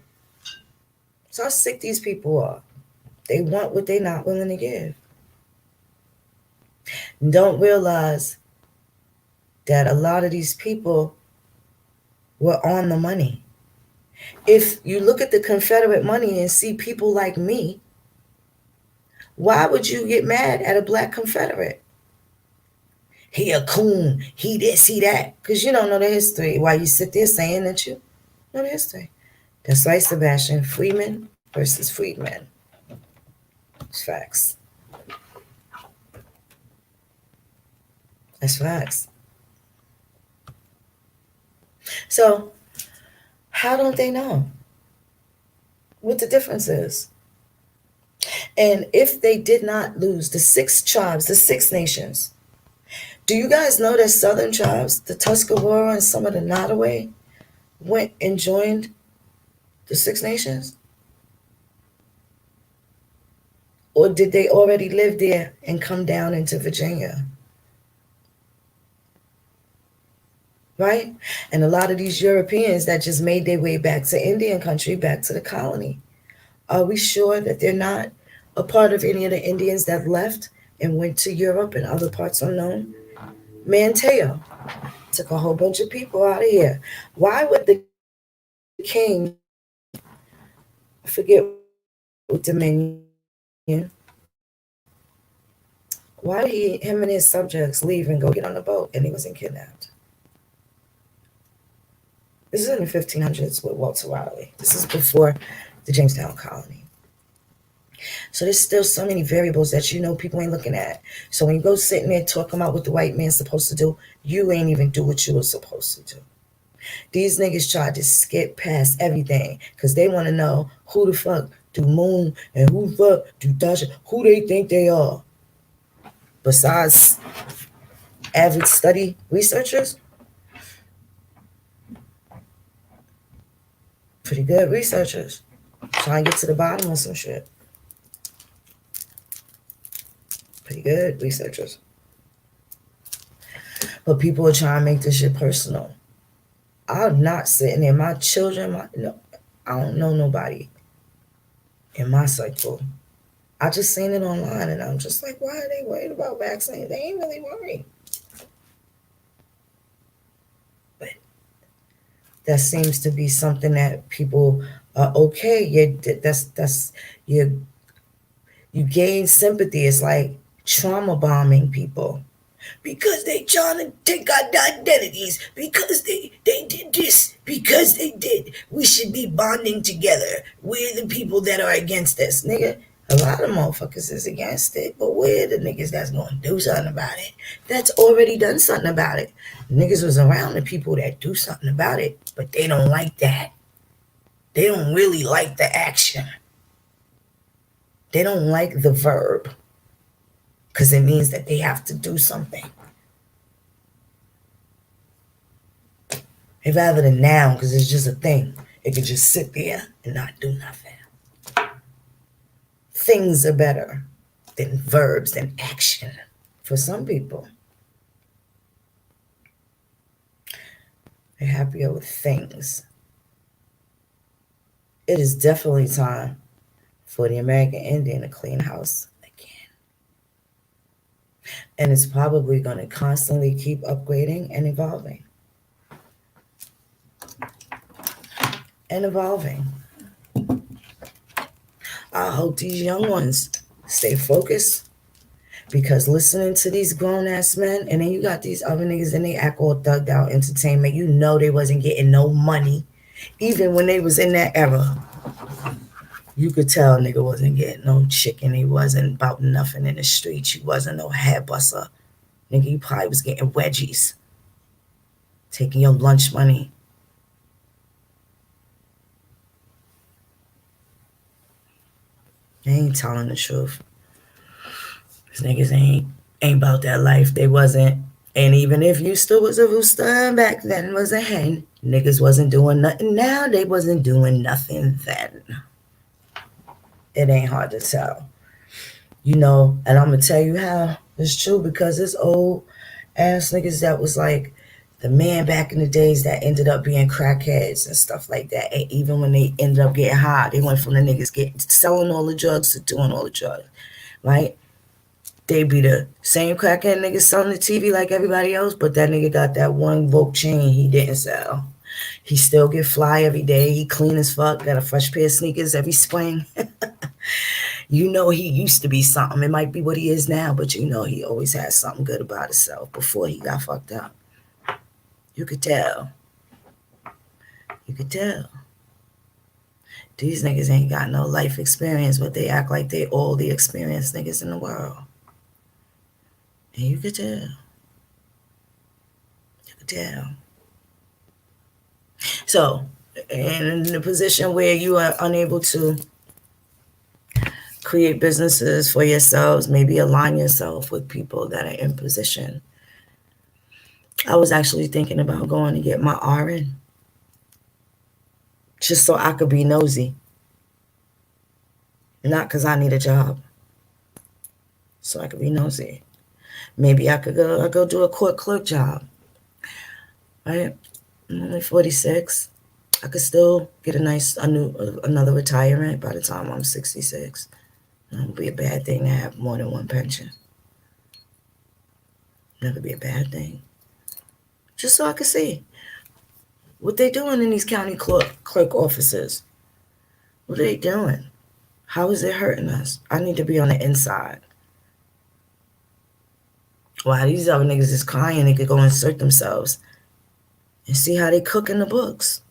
So how sick these people are. They want what they're not willing to give. Don't realize that a lot of these people were on the money. If you look at the Confederate money and see people like me, why would you get mad at a black Confederate? He a coon, he this, he that. Because you don't know the history. Why you sit there saying that you know the history. That's right, Sebastian. Freeman versus freedman. It's facts. That's facts. So, how don't they know what the difference is? And if they did not lose the 6 tribes, the 6 nations, do you guys know that southern tribes, the Tuscarora and some of the Nottoway, went and joined the 6 nations? Or did they already live there and come down into Virginia? Right? And a lot of these Europeans that just made their way back to Indian country, back to the colony. Are we sure that they're not a part of any of the Indians that left and went to Europe and other parts unknown? Manteo took a whole bunch of people out of here. Why would the king, I forget what dominion, why did him and his subjects leave and go get on the boat and he wasn't kidnapped? This is in the 1500s with Walter Raleigh. This is before the Jamestown colony. So there's still so many variables that people ain't looking at. So when you go sitting there talking about what the white man's supposed to do, you ain't even do what you were supposed to do. These niggas tried to skip past everything because they want to know who the fuck do moon, and who fuck do Tasha, who they think they are. Besides avid study researchers, pretty good researchers, trying to get to the bottom of some shit. Pretty good researchers. But people are trying to make this shit personal. I'm not sitting there. My children, no, I don't know nobody in my cycle. I just seen it online and I'm just like, why are they worried about vaccines? They ain't really worried. But that seems to be something that people are okay. You gain sympathy. It's like trauma bombing people. Because they trying to take our identities, because they did this, because they did. We should be bonding together. We're the people that are against this. Nigga, a lot of motherfuckers is against it, but we're the niggas that's going to do something about it. That's already done something about it. Niggas was around the people that do something about it, but they don't like that. They don't really like the action. They don't like the verb. Because it means that they have to do something. They rather than noun, because it's just a thing. It could just sit there and not do nothing. Things are better than verbs, than action for some people. They're happier with things. It is definitely time for the American Indian to clean house. And it's probably going to constantly keep upgrading and evolving. And evolving. I hope these young ones stay focused. Because listening to these grown-ass men, and then you got these other niggas and they act all thugged out entertainment. You know they wasn't getting no money. Even when they was in that era. You could tell nigga wasn't getting no chicken. He wasn't about nothing in the streets. He wasn't no hairbusser. Nigga, you probably was getting wedgies. Taking your lunch money. They ain't telling the truth. These niggas ain't about that life. They wasn't. And even if you still was a rooster and back then was a hen, niggas wasn't doing nothing. Now they wasn't doing nothing then. It ain't hard to tell. You know, and I'm going to tell you how it's true, because it's old ass niggas that was like the man back in the days that ended up being crackheads and stuff like that. And even when they ended up getting high, they went from the niggas selling all the drugs to doing all the drugs, right? They be the same crackhead niggas selling the TV like everybody else, but that nigga got that one Vogue chain he didn't sell. He still get fly every day. He clean as fuck. Got a fresh pair of sneakers every spring. You know he used to be something. It might be what he is now, but you know he always had something good about himself before he got fucked up. You could tell. You could tell. These niggas ain't got no life experience, but they act like they all the experienced niggas in the world. And you could tell. You could tell. So, in the position where you are unable to create businesses for yourselves, maybe align yourself with people that are in position. I was actually thinking about going to get my RN. Just so I could be nosy. Not because I need a job. So I could be nosy. Maybe I could go do a court clerk job. Right? I'm only 46. I could still get another retirement by the time I'm 66. It wouldn't be a bad thing to have more than one pension. Never be a bad thing. Just so I could see what they doing in these county clerk offices. What are they doing? How is it hurting us? I need to be on the inside. While these other niggas is crying, they could go insert themselves and see how they cook in the books.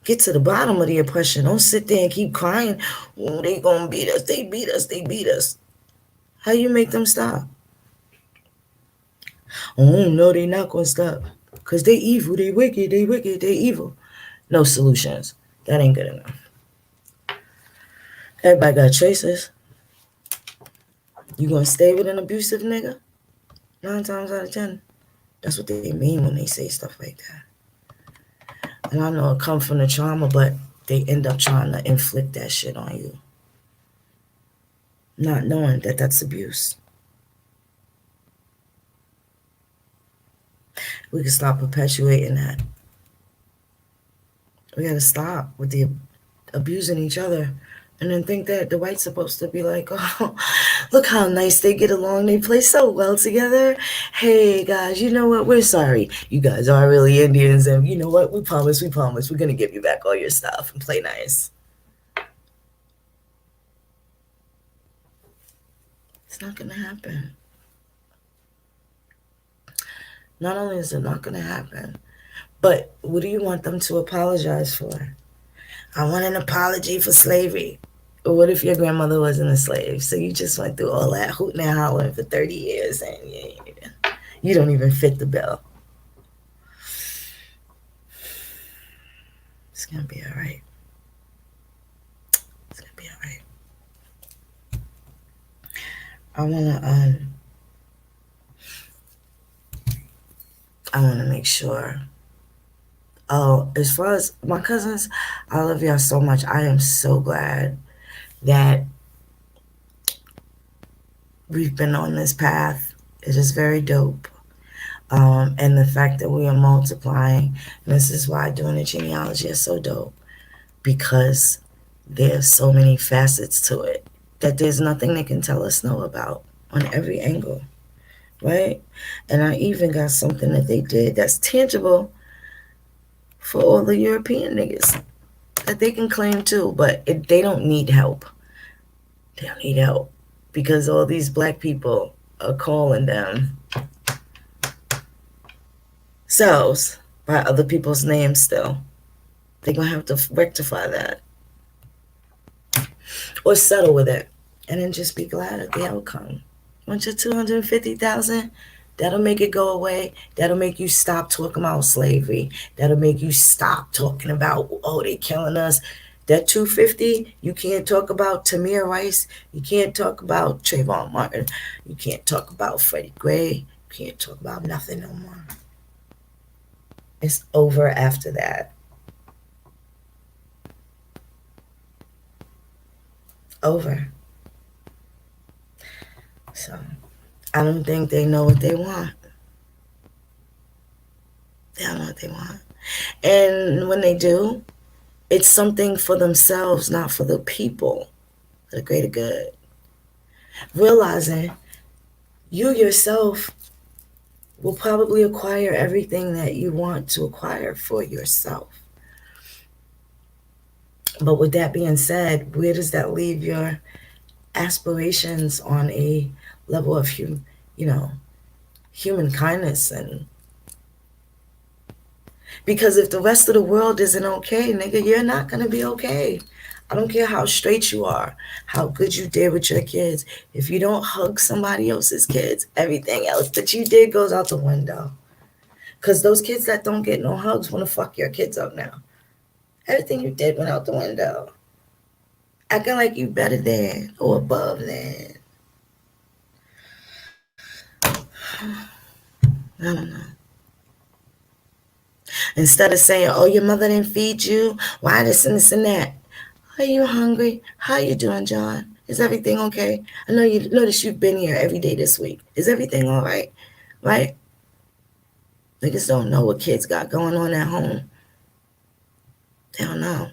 Get to the bottom of the oppression. Don't sit there and keep crying. Oh, they gonna beat us. They beat us. They beat us. How you make them stop? Oh, no, they not gonna stop. Because they evil. They wicked. They wicked. They evil. No solutions. That ain't good enough. Everybody got choices. You gonna stay with an abusive nigga? 9 times out of 10. That's what they mean when they say stuff like that. And I know it comes from the trauma, but they end up trying to inflict that shit on you. Not knowing that that's abuse. We can stop perpetuating that. We gotta stop with the abusing each other. And then think that the white's supposed to be like, oh, look how nice they get along. They play so well together. Hey, guys, you know what? We're sorry. You guys are really Indians. And you know what? We promise. We're going to give you back all your stuff and play nice. It's not going to happen. Not only is it not going to happen, but what do you want them to apologize for? I want an apology for slavery. Or what if your grandmother wasn't a slave? So you just went through all that hooting and hollering for 30 years and you don't even fit the bill. It's going to be all right. It's going to be all right. I want to make sure. Oh, as far as my cousins, I love y'all so much. I am so glad that we've been on this path. It is very dope. And the fact that we are multiplying, and this is why doing the genealogy is so dope, because there's so many facets to it that there's nothing they can tell us no about on every angle, right? And I even got something that they did that's tangible for all the European niggas that they can claim too, but they don't need help. They don't need help because all these black people are calling them selves by other people's names still. They're going to have to rectify that or settle with it and then just be glad at the outcome. Want your 250,000? That'll make it go away. That'll make you stop talking about slavery. That'll make you stop talking about, oh, they killing us. That 250, you can't talk about Tamir Rice. You can't talk about Trayvon Martin. You can't talk about Freddie Gray. You can't talk about nothing no more. It's over after that. Over. So I don't think they know what they want. They don't know what they want. And when they do, it's something for themselves, not for the people, for the greater good. Realizing you yourself will probably acquire everything that you want to acquire for yourself. But with that being said, where does that leave your aspirations on a level of human kindness? And because if the rest of the world isn't okay, nigga, you're not gonna be okay. I don't care how straight you are, how good you did with your kids. If you don't hug somebody else's kids, everything else that you did goes out the window. Because those kids that don't get no hugs want to fuck your kids up now. Everything you did went out the window. Acting like you better than or above than. I don't know. Instead of saying, oh, your mother didn't feed you, why this and this and that. Are you hungry? How you doing, John? Is everything okay? I know you notice you've been here every day this week. Is everything all right? Right? Niggas don't know what kids got going on at home. They don't know.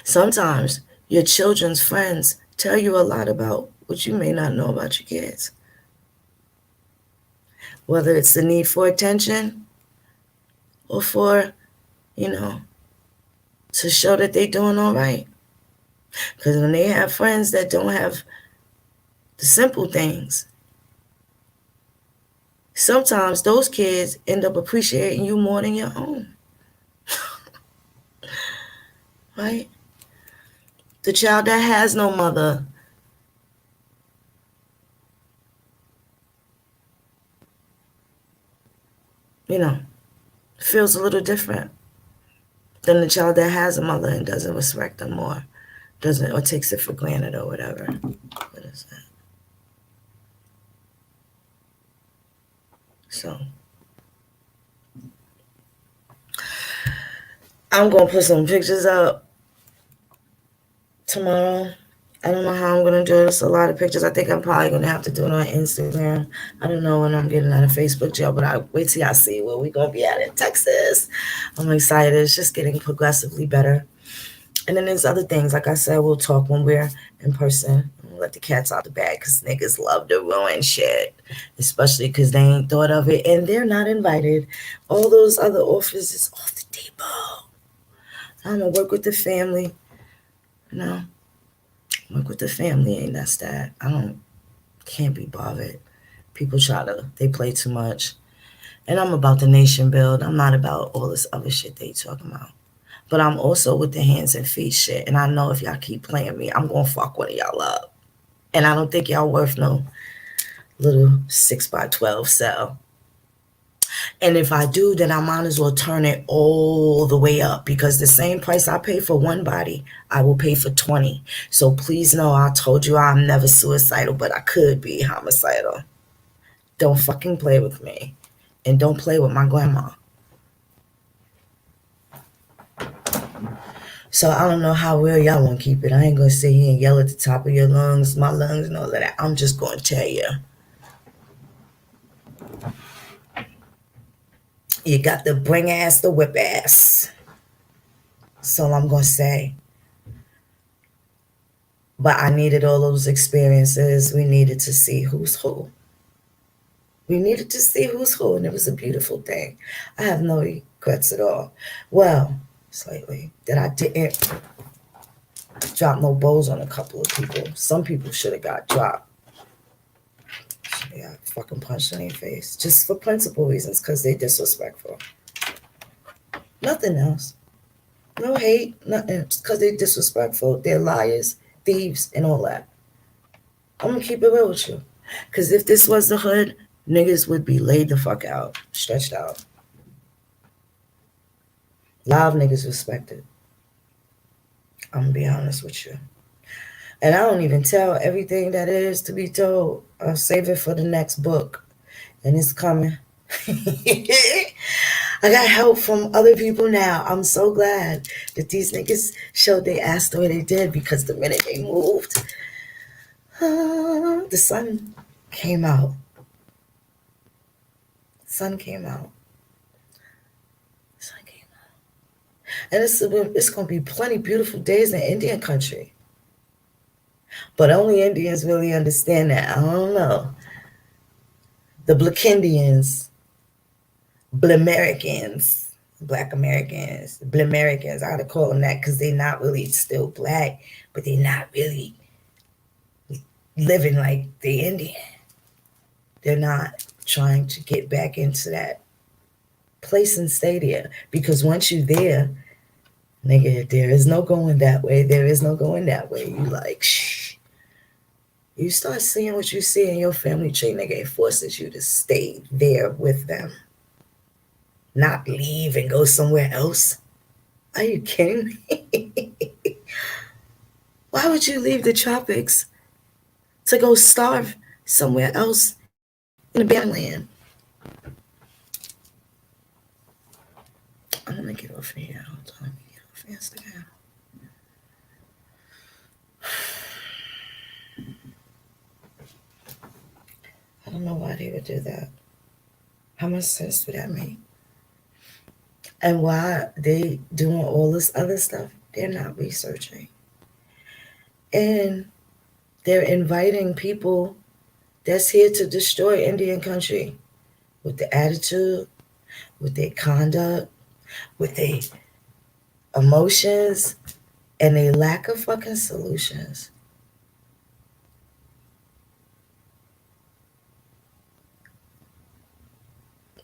Sometimes your children's friends tell you a lot about what you may not know about your kids. Whether it's the need for attention or for, to show that they're doing all right. Because when they have friends that don't have the simple things, sometimes those kids end up appreciating you more than your own. Right? The child that has no mother feels a little different than the child that has a mother and doesn't respect her more, doesn't, or takes it for granted or whatever. What is that? So I'm gonna put some pictures up tomorrow. I don't know how I'm gonna do this. A lot of pictures. I think I'm probably gonna have to do it on Instagram. I don't know when I'm getting out of Facebook jail, but I wait till y'all see where we gonna be at in Texas. I'm excited. It's just getting progressively better. And then there's other things. Like I said, we'll talk when we're in person. We'll let the cats out the bag because niggas love to ruin shit, especially because they ain't thought of it and they're not invited. All those other offers is off the table. I'm gonna work with the family. Work with the family, and that's that. Can't be bothered. People they play too much. And I'm about the nation build. I'm not about all this other shit they talking about. But I'm also with the hands and feet shit. And I know if y'all keep playing me, I'm gonna fuck one of y'all up. And I don't think y'all worth no little 6x12 cell. And if I do, then I might as well turn it all the way up, because the same price I pay for one body, I will pay for 20. So please know I told you I'm never suicidal, but I could be homicidal. Don't fucking play with me. And don't play with my grandma. So I don't know how well y'all want to keep it. I ain't going to sit here and yell at the top of your lungs, my lungs and all of that. I'm just going to tell you. You got the bring ass, the whip ass. That's all I'm going to say. But I needed all those experiences. We needed to see who's who. We needed to see who's who, and it was a beautiful thing. I have no regrets at all. Well, slightly. That I didn't drop no bows on a couple of people. Some people should have got dropped. Should have got fucking punched in their face. Just for principal reasons, because they disrespectful. Nothing else. No hate, nothing. Just because they disrespectful. They're liars, thieves, and all that. I'm going to keep it real with you. Because if this was the hood, niggas would be laid the fuck out, stretched out. A lot of niggas respect it. I'm going to be honest with you. And I don't even tell everything that is to be told. I'll save it for the next book. And it's coming. I got help from other people now. I'm so glad that these niggas showed their ass the way they did, because the minute they moved, the sun came out. Sun came out. And it's going to be plenty beautiful days in Indian country. But only Indians really understand that. I don't know. The Blackindians, Blamericans, Black Americans, Blamericans, I gotta call them that because they're not really still black, but they're not really living like the Indian. They're not trying to get back into that place and stay there, because once you're there, nigga, there is no going that way. There is no going that way. You like, shh. You start seeing what you see in your family tree, nigga. It forces you to stay there with them. Not leave and go somewhere else. Are you kidding me? Why would you leave the tropics to go starve somewhere else in a barren land? I'm gonna get off of here. Hold on, let me get off Instagram. I don't know why they would do that. How much sense would that make? And why they doing all this other stuff? They're not researching. And they're inviting people that's here to destroy Indian country with the attitude, with their conduct, with their emotions, and a lack of fucking solutions.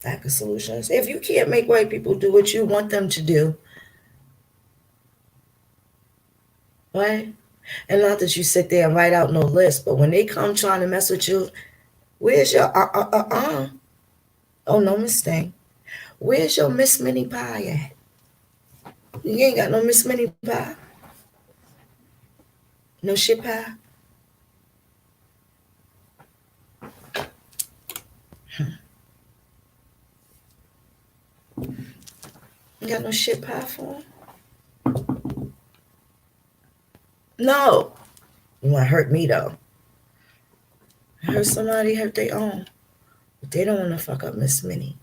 Lack of solutions. If you can't make white people do what you want them to do, right? And not that you sit there and write out no list, but when they come trying to mess with you, where's your Oh, no mistake. Where's your Miss Minnie Pie at? You ain't got no Miss Minnie Pie. No shit pie? You got no shit pie for him? No. You want to hurt me though. Hurt somebody, hurt their own. But they don't want to fuck up Miss Minnie.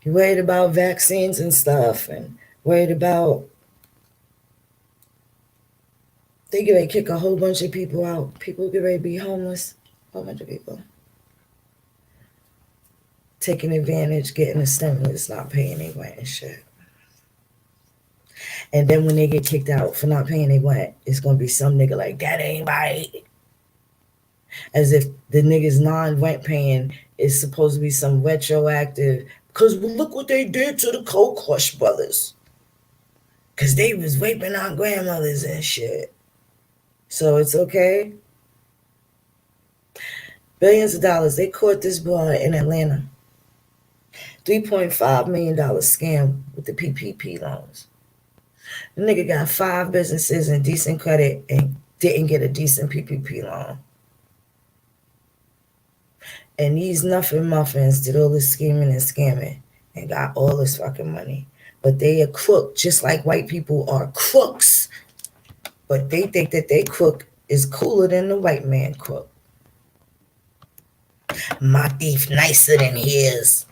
You're worried about vaccines and stuff, and worried about they get ready to kick a whole bunch of people out. People get ready to be homeless. A whole bunch of people. Taking advantage, getting a stimulus, not paying their rent and shit. And then when they get kicked out for not paying their rent, it's going to be some nigga like, that ain't right. As if the niggas non-rent paying is supposed to be some retroactive, because look what they did to the Cold Crush brothers. Because they was raping our grandmothers and shit. So it's okay. Billions of dollars. They caught this boy in Atlanta. $3.5 million scam with the PPP loans. The nigga got 5 businesses and decent credit and didn't get a decent PPP loan. And these nothing muffins did all this scheming and scamming and got all this fucking money. But they are crook, just like white people are crooks. But they think that they crook is cooler than the white man crook. My thief nicer than his.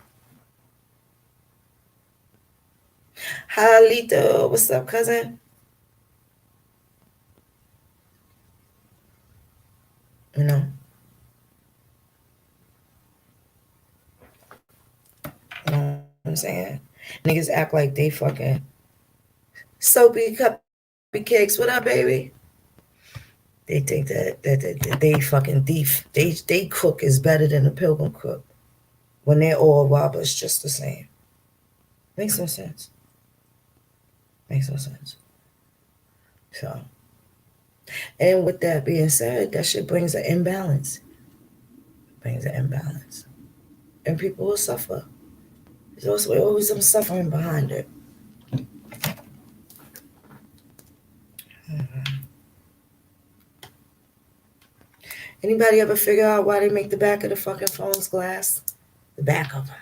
Hi, Lito. What's up, cousin? You know what I'm saying? Niggas act like they fucking soapy cupcakes. What up, baby? They think that they fucking thief. They cook is better than the pilgrim cook. When they're all robbers just the same. Makes no sense. Makes no sense. So, and with that being said, that shit brings an imbalance. Brings an imbalance. And people will suffer. There's also always some suffering behind it. Anybody ever figure out why they make the back of the fucking phones glass? The back of them.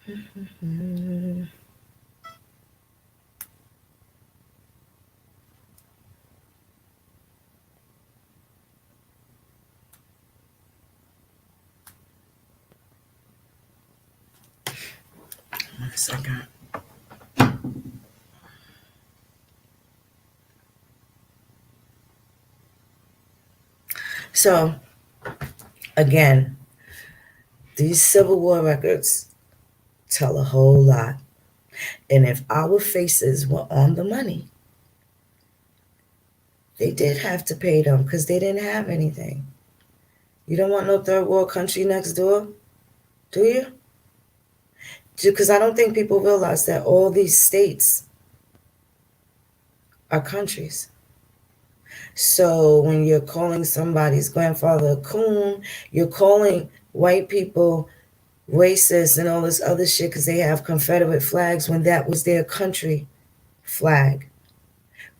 1 second. So, again, these Civil War records tell a whole lot. And if our faces were on the money, they did have to pay them because they didn't have anything. You don't want no third world country next door, do you? Because I don't think people realize that all these states are countries. So when you're calling somebody's grandfather a coon, you're calling white people racist and all this other shit because they have Confederate flags when that was their country flag.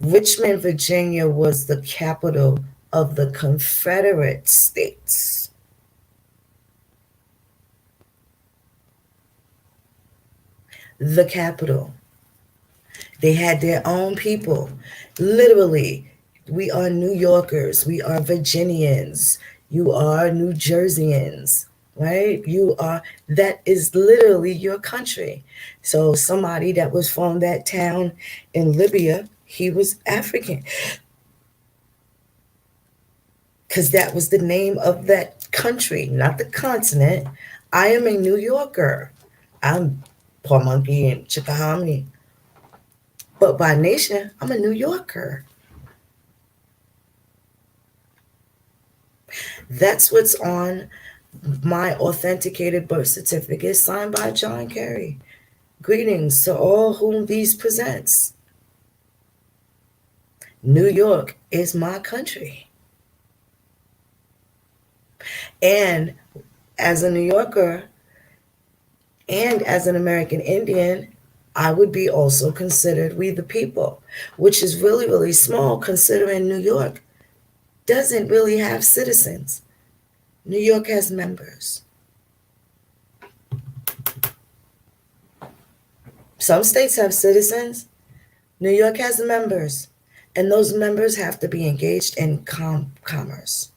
Richmond, Virginia was the capital of the Confederate States. The capital. They had their own people. Literally, we are New Yorkers. We are Virginians. You are New Jerseyans, right? That is literally your country. So somebody that was from that town in Libya, he was African. Because that was the name of that country, not the continent. I am a New Yorker. I'm Paul Monkey and Chickamaugua. But by nation, I'm a New Yorker. That's what's on my authenticated birth certificate signed by John Kerry. Greetings to all whom these presents. New York is my country. And as a New Yorker, And as an American Indian, I would be also considered we the people, which is really, really small considering New York doesn't really have citizens. New York has members. Some states have citizens. New York has members. And those members have to be engaged in commerce.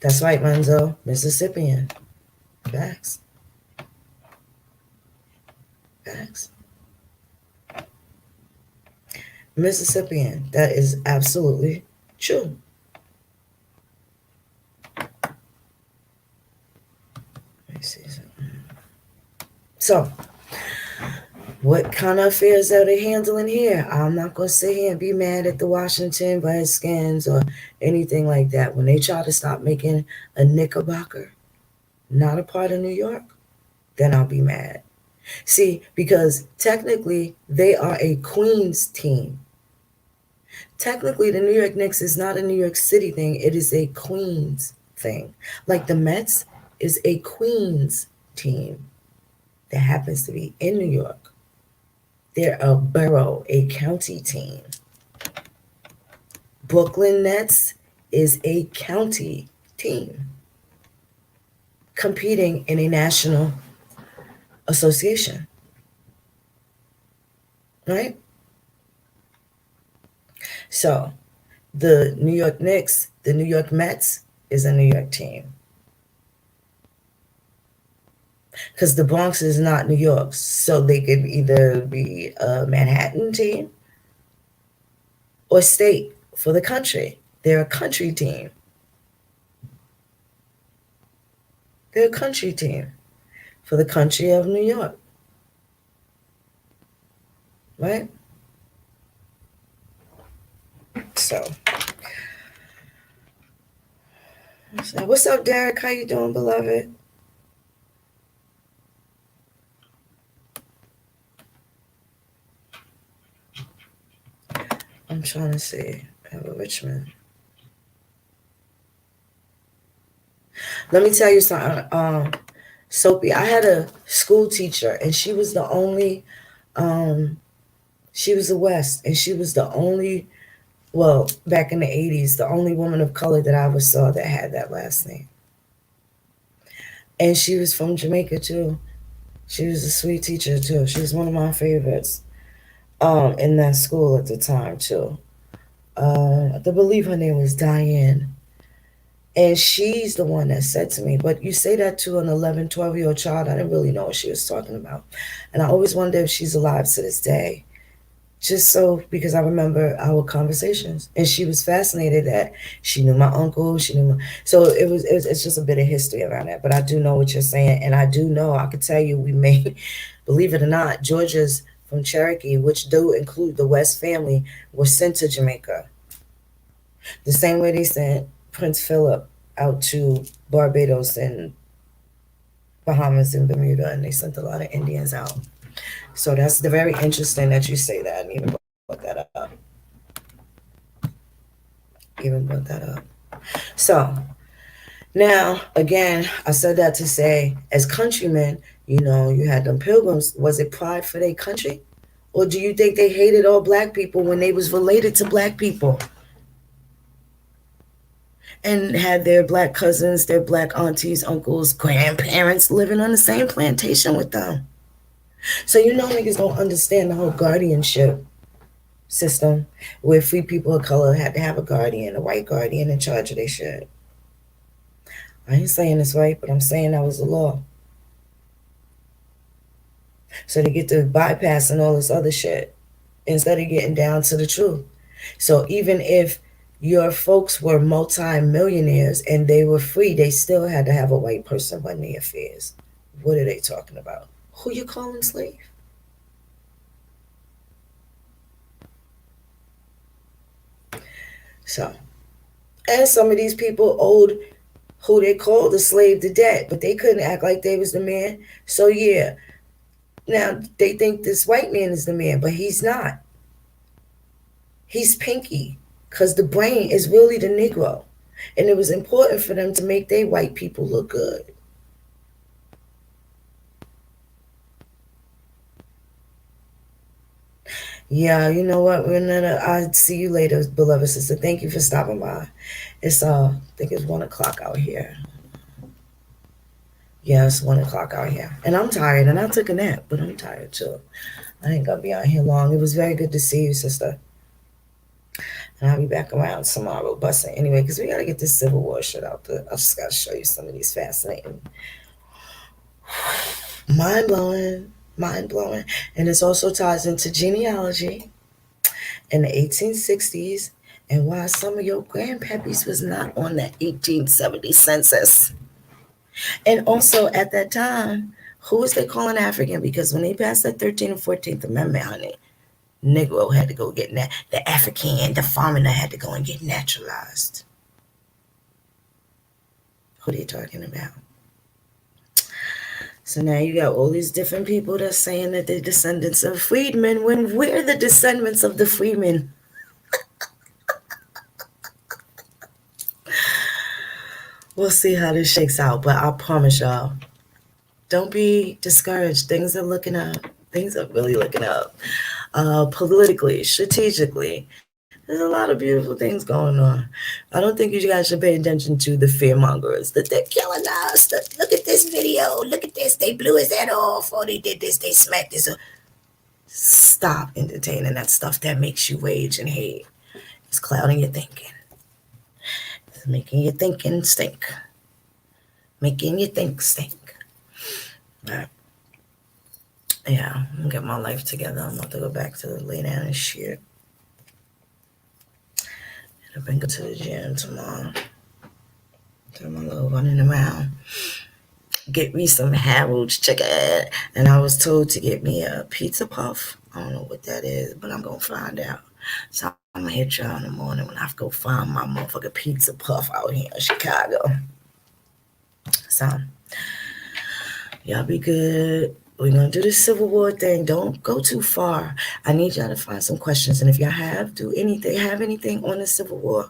That's right, Manzo. Mississippian. Facts. Facts. Mississippian. That is absolutely true. Let me see something. So, what kind of affairs are they handling here? I'm not going to sit here and be mad at the Washington Redskins or anything like that. When they try to stop making a Knickerbocker not a part of New York, then I'll be mad. See, because technically they are a Queens team. Technically, the New York Knicks is not a New York City thing. It is a Queens thing. Like the Mets is a Queens team that happens to be in New York. They're a borough, a county team. Brooklyn Nets is a county team competing in a national association. Right? So the New York Knicks, the New York Mets is a New York team. Because the Bronx is not New York, so they could either be a Manhattan team or state for the country. They're a country team. They're a country team for the country of New York. Right? So, what's up, Derek? How you doing, beloved? I'm trying to see. Richmond. Let me tell you something. Soapy, I had a school teacher, and she was the only, she was a West, and she was the only, well, back in the 80s, the only woman of color that I ever saw that had that last name. And she was from Jamaica, too. She was a sweet teacher, too. She was one of my favorites in that school at the time, too. I believe her name was Diane. And she's the one that said to me, but you say that to an 11, 12-year-old child. I didn't really know what she was talking about. And I always wonder if she's alive to this day. Just so, because I remember our conversations. And she was fascinated that she knew my uncle. She knew my, so it's just a bit of history around that. But I do know what you're saying. And I do know, I could tell you, we may, believe it or not, Georgia's from Cherokee, which do include the West family, were sent to Jamaica. The same way they sent Prince Philip out to Barbados and Bahamas and Bermuda, and they sent a lot of Indians out. So that's very interesting that you say that and even brought that up. So now, again, I said that to say, as countrymen, you know, you had them pilgrims. Was it pride for their country? Or do you think they hated all black people when they was related to black people? And had their black cousins, their black aunties, uncles, grandparents living on the same plantation with them. So you know niggas don't understand the whole guardianship system where free people of color had to have a guardian, a white guardian in charge of their shit. I ain't saying it's right, but I'm saying that was the law. So they get to bypassing all this other shit instead of getting down to the truth. So even if your folks were multi-millionaires and they were free, they still had to have a white person run their affairs. What are they talking about? Who you calling slave? So, and some of these people owed who they called the slave the debt, but they couldn't act like they was the man. So yeah, now they think this white man is the man, but he's not. He's Pinky, because the brain is really the Negro. And it was important for them to make their white people look good. Yeah, you know what? I'll see you later, beloved sister. Thank you for stopping by. It's I think it's 1 o'clock out here. Yeah, it's 1 o'clock out here. And I'm tired and I took a nap, but I'm tired too. I ain't gonna be out here long. It was very good to see you, sister. And I'll be back around tomorrow, busting anyway, because we gotta get this Civil War shit out there. I just gotta show you some of these fascinating, mind blowing. And this also ties into genealogy in the 1860s and why some of your grandpappies was not on that 1870 census. And also at that time, who was they calling African? Because when they passed the 13th and 14th Amendment, honey, Negro had to go get the African, the foreigner had to go and get naturalized. Who are they talking about? So now you got all these different people that's saying that they're descendants of freedmen when we're the descendants of the freedmen. We'll see how this shakes out, but I promise y'all, don't be discouraged. Things are looking up. Things are really looking up. Politically, strategically, there's a lot of beautiful things going on. I don't think you guys should pay attention to the fearmongers. That they're killing us. Look at this video. Look at this. They blew his head off. Or they did this. They smacked this. Stop entertaining that stuff that makes you rage and hate. It's clouding your thinking. It's making your thinking stink. Making you think stink. All right. Yeah, I'm gonna get my life together. I'm about to go back to lay down and shit. I've been going to the gym tomorrow. Do my little running around. Get me some Harold's chicken. And I was told to get me a pizza puff. I don't know what that is, but I'm going to find out. So I'm going to hit y'all in the morning when I go find my motherfucking pizza puff out here in Chicago. So, y'all be good. We're going to do this Civil War thing. Don't go too far. I need y'all to find some questions. And if y'all have anything on the Civil War,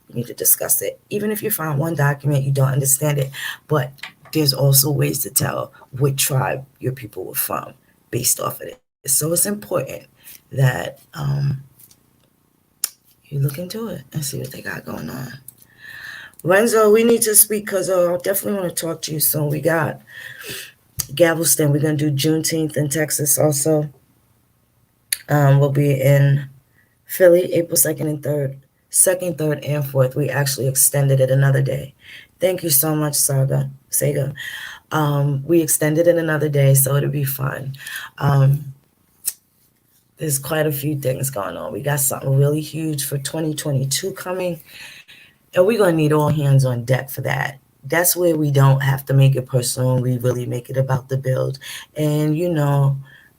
we need to discuss it. Even if you find one document, you don't understand it. But there's also ways to tell what tribe your people were from based off of it. So it's important that you look into it and see what they got going on. Renzo, we need to speak because I definitely want to talk to you soon. We got Galveston. We're going to do Juneteenth in Texas also. We'll be in Philly, April 2nd and 3rd. 2nd, 3rd, and 4th. We actually extended it another day. Thank you so much, Sega. We extended it another day, so it'll be fun. There's quite a few things going on. We got something really huge for 2022 coming, and we're going to need all hands on deck for that. That's where we don't have to make it personal. We really make it about the build. And,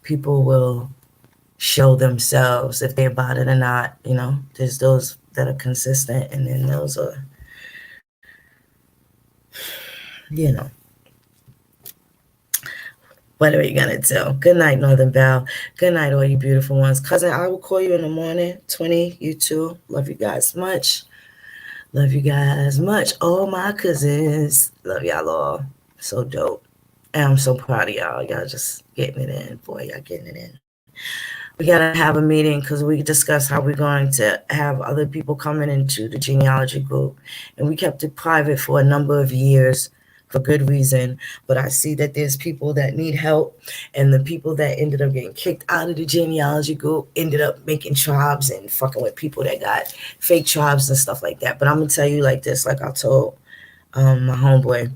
people will show themselves if they're about it or not. There's those that are consistent, and then those are, what are you gonna do? Good night, Northern Belle. Good night, all you beautiful ones. Cousin, I will call you in the morning. 20, you too. Love you guys much. Love you guys much. All my cousins. Love y'all all. So dope. And I'm so proud of y'all. Y'all just getting it in. Boy, y'all getting it in. We got to have a meeting because we discussed how we're going to have other people coming into the genealogy group. And we kept it private for a number of years for good reason. But I see that there's people that need help. And the people that ended up getting kicked out of the genealogy group ended up making tribes and fucking with people that got fake tribes and stuff like that. But I'm going to tell you like this, like I told my homeboy,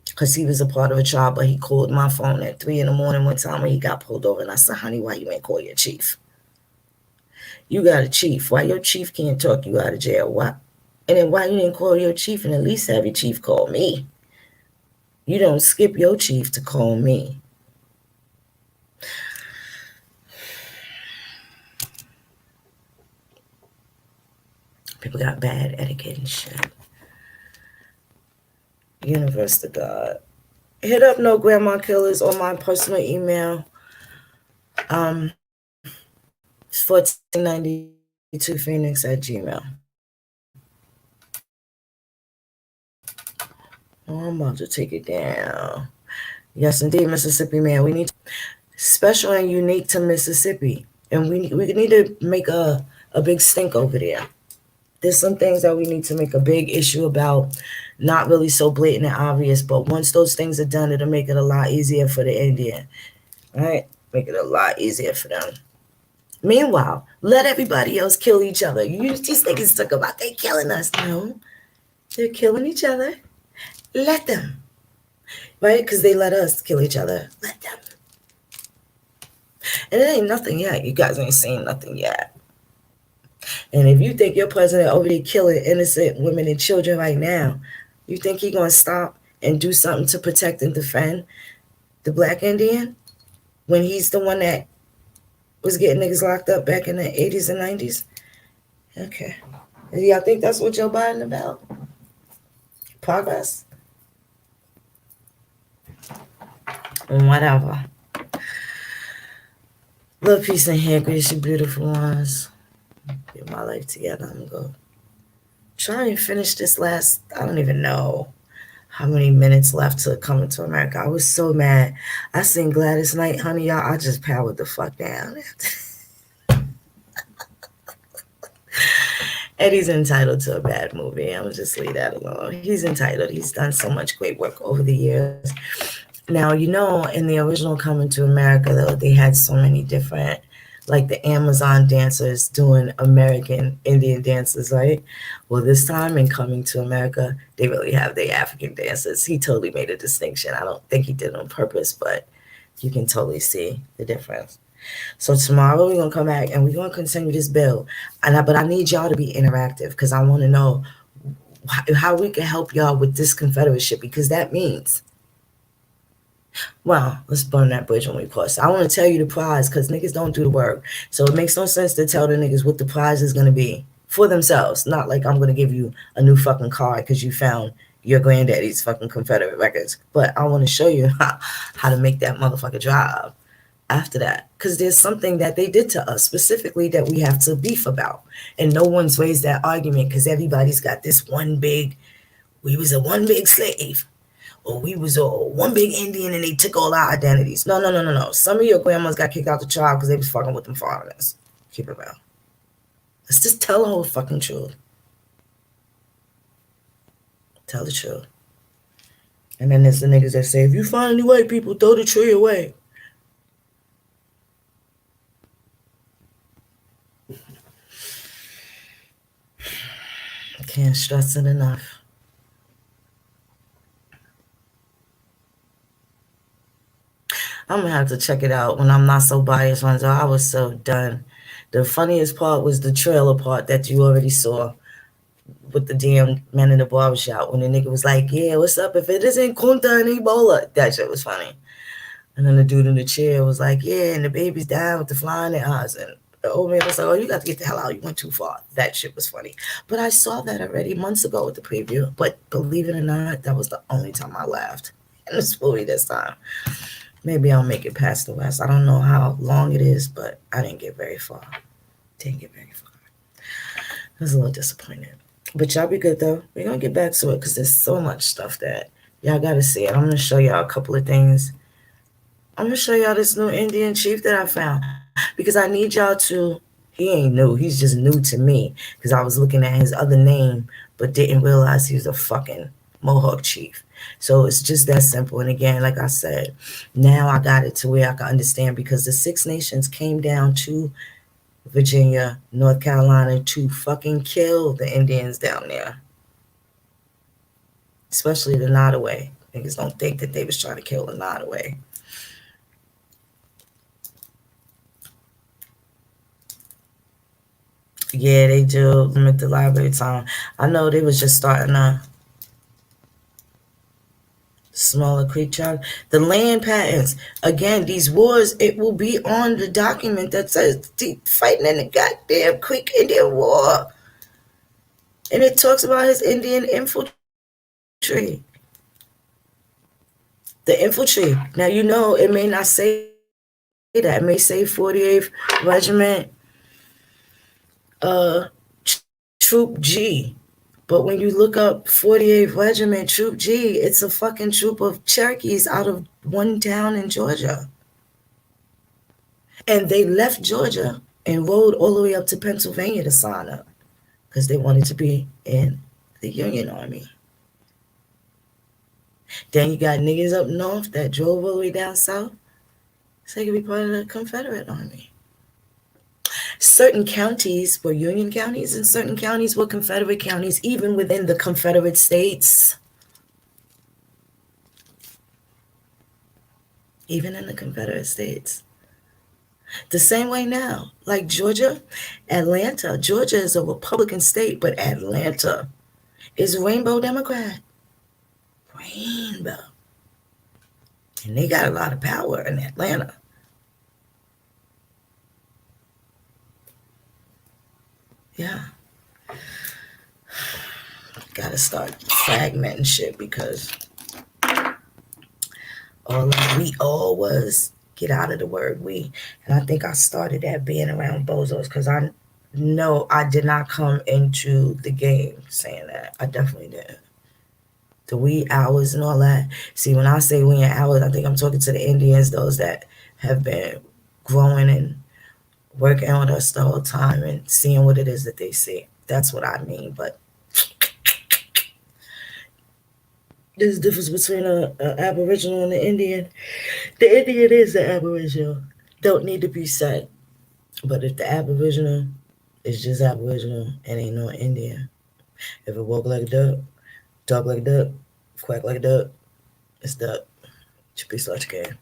because he was a part of a tribe, but he called my phone at 3 a.m. one time when he got pulled over. And I said, honey, why you ain't call your chief? You got a chief. Why your chief can't talk you out of jail? Why? And then why you didn't call your chief and at least have your chief call me? You don't skip your chief to call me. People got bad etiquette and shit. Universe to God. Hit up nograndmakillers on my personal email. 1492phoenix@gmail.com. Oh, I'm about to take it down. Yes, indeed, Mississippi man. We need special and unique to Mississippi, and we need to make a big stink over there. There's some things that we need to make a big issue about, not really so blatant and obvious, but once those things are done, it'll make it a lot easier for the Indian. All right? Make it a lot easier for them. Meanwhile, let everybody else kill each other. These niggas talk about they killing us. No, they're killing each other. Let them. Right? Because they let us kill each other. Let them. And it ain't nothing yet. You guys ain't seen nothing yet. And if you think your president over there killing innocent women and children right now, you think he gonna stop and do something to protect and defend the black Indian when he's the one that was getting niggas locked up back in the 80s and 90s? Okay. Y'all think that's what Joe Biden about? Progress? Whatever. Love, peace, and hair grace, you beautiful ones. Get my life together. I'm gonna go try and finish this last, I don't even know how many minutes left to Coming to America. I was so mad. I seen Gladys Knight, honey, y'all. I just powered the fuck down. Eddie's entitled to a bad movie. I'm gonna just leave that alone. He's entitled. He's done so much great work over the years. Now, you know, in the original Coming to America, though, they had so many different, like the Amazon dancers doing American Indian dances, right? Well, this time in Coming to America, they really have the African dancers. He totally made a distinction. I don't think he did it on purpose, but you can totally see the difference. So tomorrow we're going to come back and we're going to continue this bill. But I need y'all to be interactive because I want to know how we can help y'all with this Confederate shit, because that means, well, let's burn that bridge when we cross. I want to tell you the prize because niggas don't do the work. So it makes no sense to tell the niggas what the prize is going to be for themselves. Not like I'm going to give you a new fucking car because you found your granddaddy's fucking Confederate records. But I want to show you how to make that motherfucker drive after that. Because there's something that they did to us specifically that we have to beef about. And no one's raised that argument because everybody's got this we was a one big slave. Or we was one big Indian and they took all our identities. No. Some of your grandmas got kicked out the tribe because they was fucking with them foreigners. Keep it real. Let's just tell the whole fucking truth. Tell the truth. And then there's the niggas that say, if you find any white people, throw the tree away. I can't stress it enough. I'm gonna have to check it out when I'm not so biased. I was so done. The funniest part was the trailer part that you already saw with the damn man in the barbershop when the nigga was like, yeah, what's up if it isn't Kunta and Ebola? That shit was funny. And then the dude in the chair was like, yeah, and the baby's down with the fly in their eyes. And the old man was like, oh, you got to get the hell out. You went too far. That shit was funny. But I saw that already months ago with the preview. But believe it or not, that was the only time I laughed in this movie this time. Maybe I'll make it past the West. I don't know how long it is, but I didn't get very far. I was a little disappointed. But y'all be good, though. We're going to get back to it because there's so much stuff that y'all got to see it. I'm going to show y'all a couple of things. I'm going to show y'all this new Indian chief that I found because I need y'all to, he ain't new. He's just new to me because I was looking at his other name but didn't realize he was a fucking Mohawk chief. So it's just that simple. And again, like I said, now I got it to where I can understand because the Six Nations came down to Virginia, North Carolina to fucking kill the Indians down there. Especially the Nottoway. Niggas don't think that they was trying to kill the Nottoway. Yeah, they do limit the library time. I know they was just starting a smaller creek tribe. The land patents. Again, these wars, it will be on the document that says fighting in the goddamn Creek Indian War. And it talks about his Indian infantry. The infantry. Now, you know, it may not say that. It may say 48th Regiment Troop G. But when you look up 48th Regiment, Troop G, it's a fucking troop of Cherokees out of one town in Georgia. And they left Georgia and rode all the way up to Pennsylvania to sign up because they wanted to be in the Union Army. Then you got niggas up north that drove all the way down south so they could be part of the Confederate Army. Certain counties were Union counties and certain counties were Confederate counties, even within the Confederate states. Even in the Confederate states. The same way now, like Georgia, Atlanta. Georgia is a Republican state, but Atlanta is a rainbow Democrat. Rainbow. And they got a lot of power in Atlanta. Yeah. Gotta start fragmenting shit because we all was, get out of the word we. And I think I started that being around bozos because I know I did not come into the game saying that. I definitely didn't. The wee hours and all that. See, when I say wee hours, I think I'm talking to the Indians, those that have been growing and working with us the whole time and seeing what it is that they see. That's what I mean. But there's a difference between an Aboriginal and an Indian. The Indian is the Aboriginal. Don't need to be said. But if the Aboriginal is just Aboriginal and ain't no Indian, if it walk like a duck, talk like a duck, quack like a duck, it's duck. Should be such a game.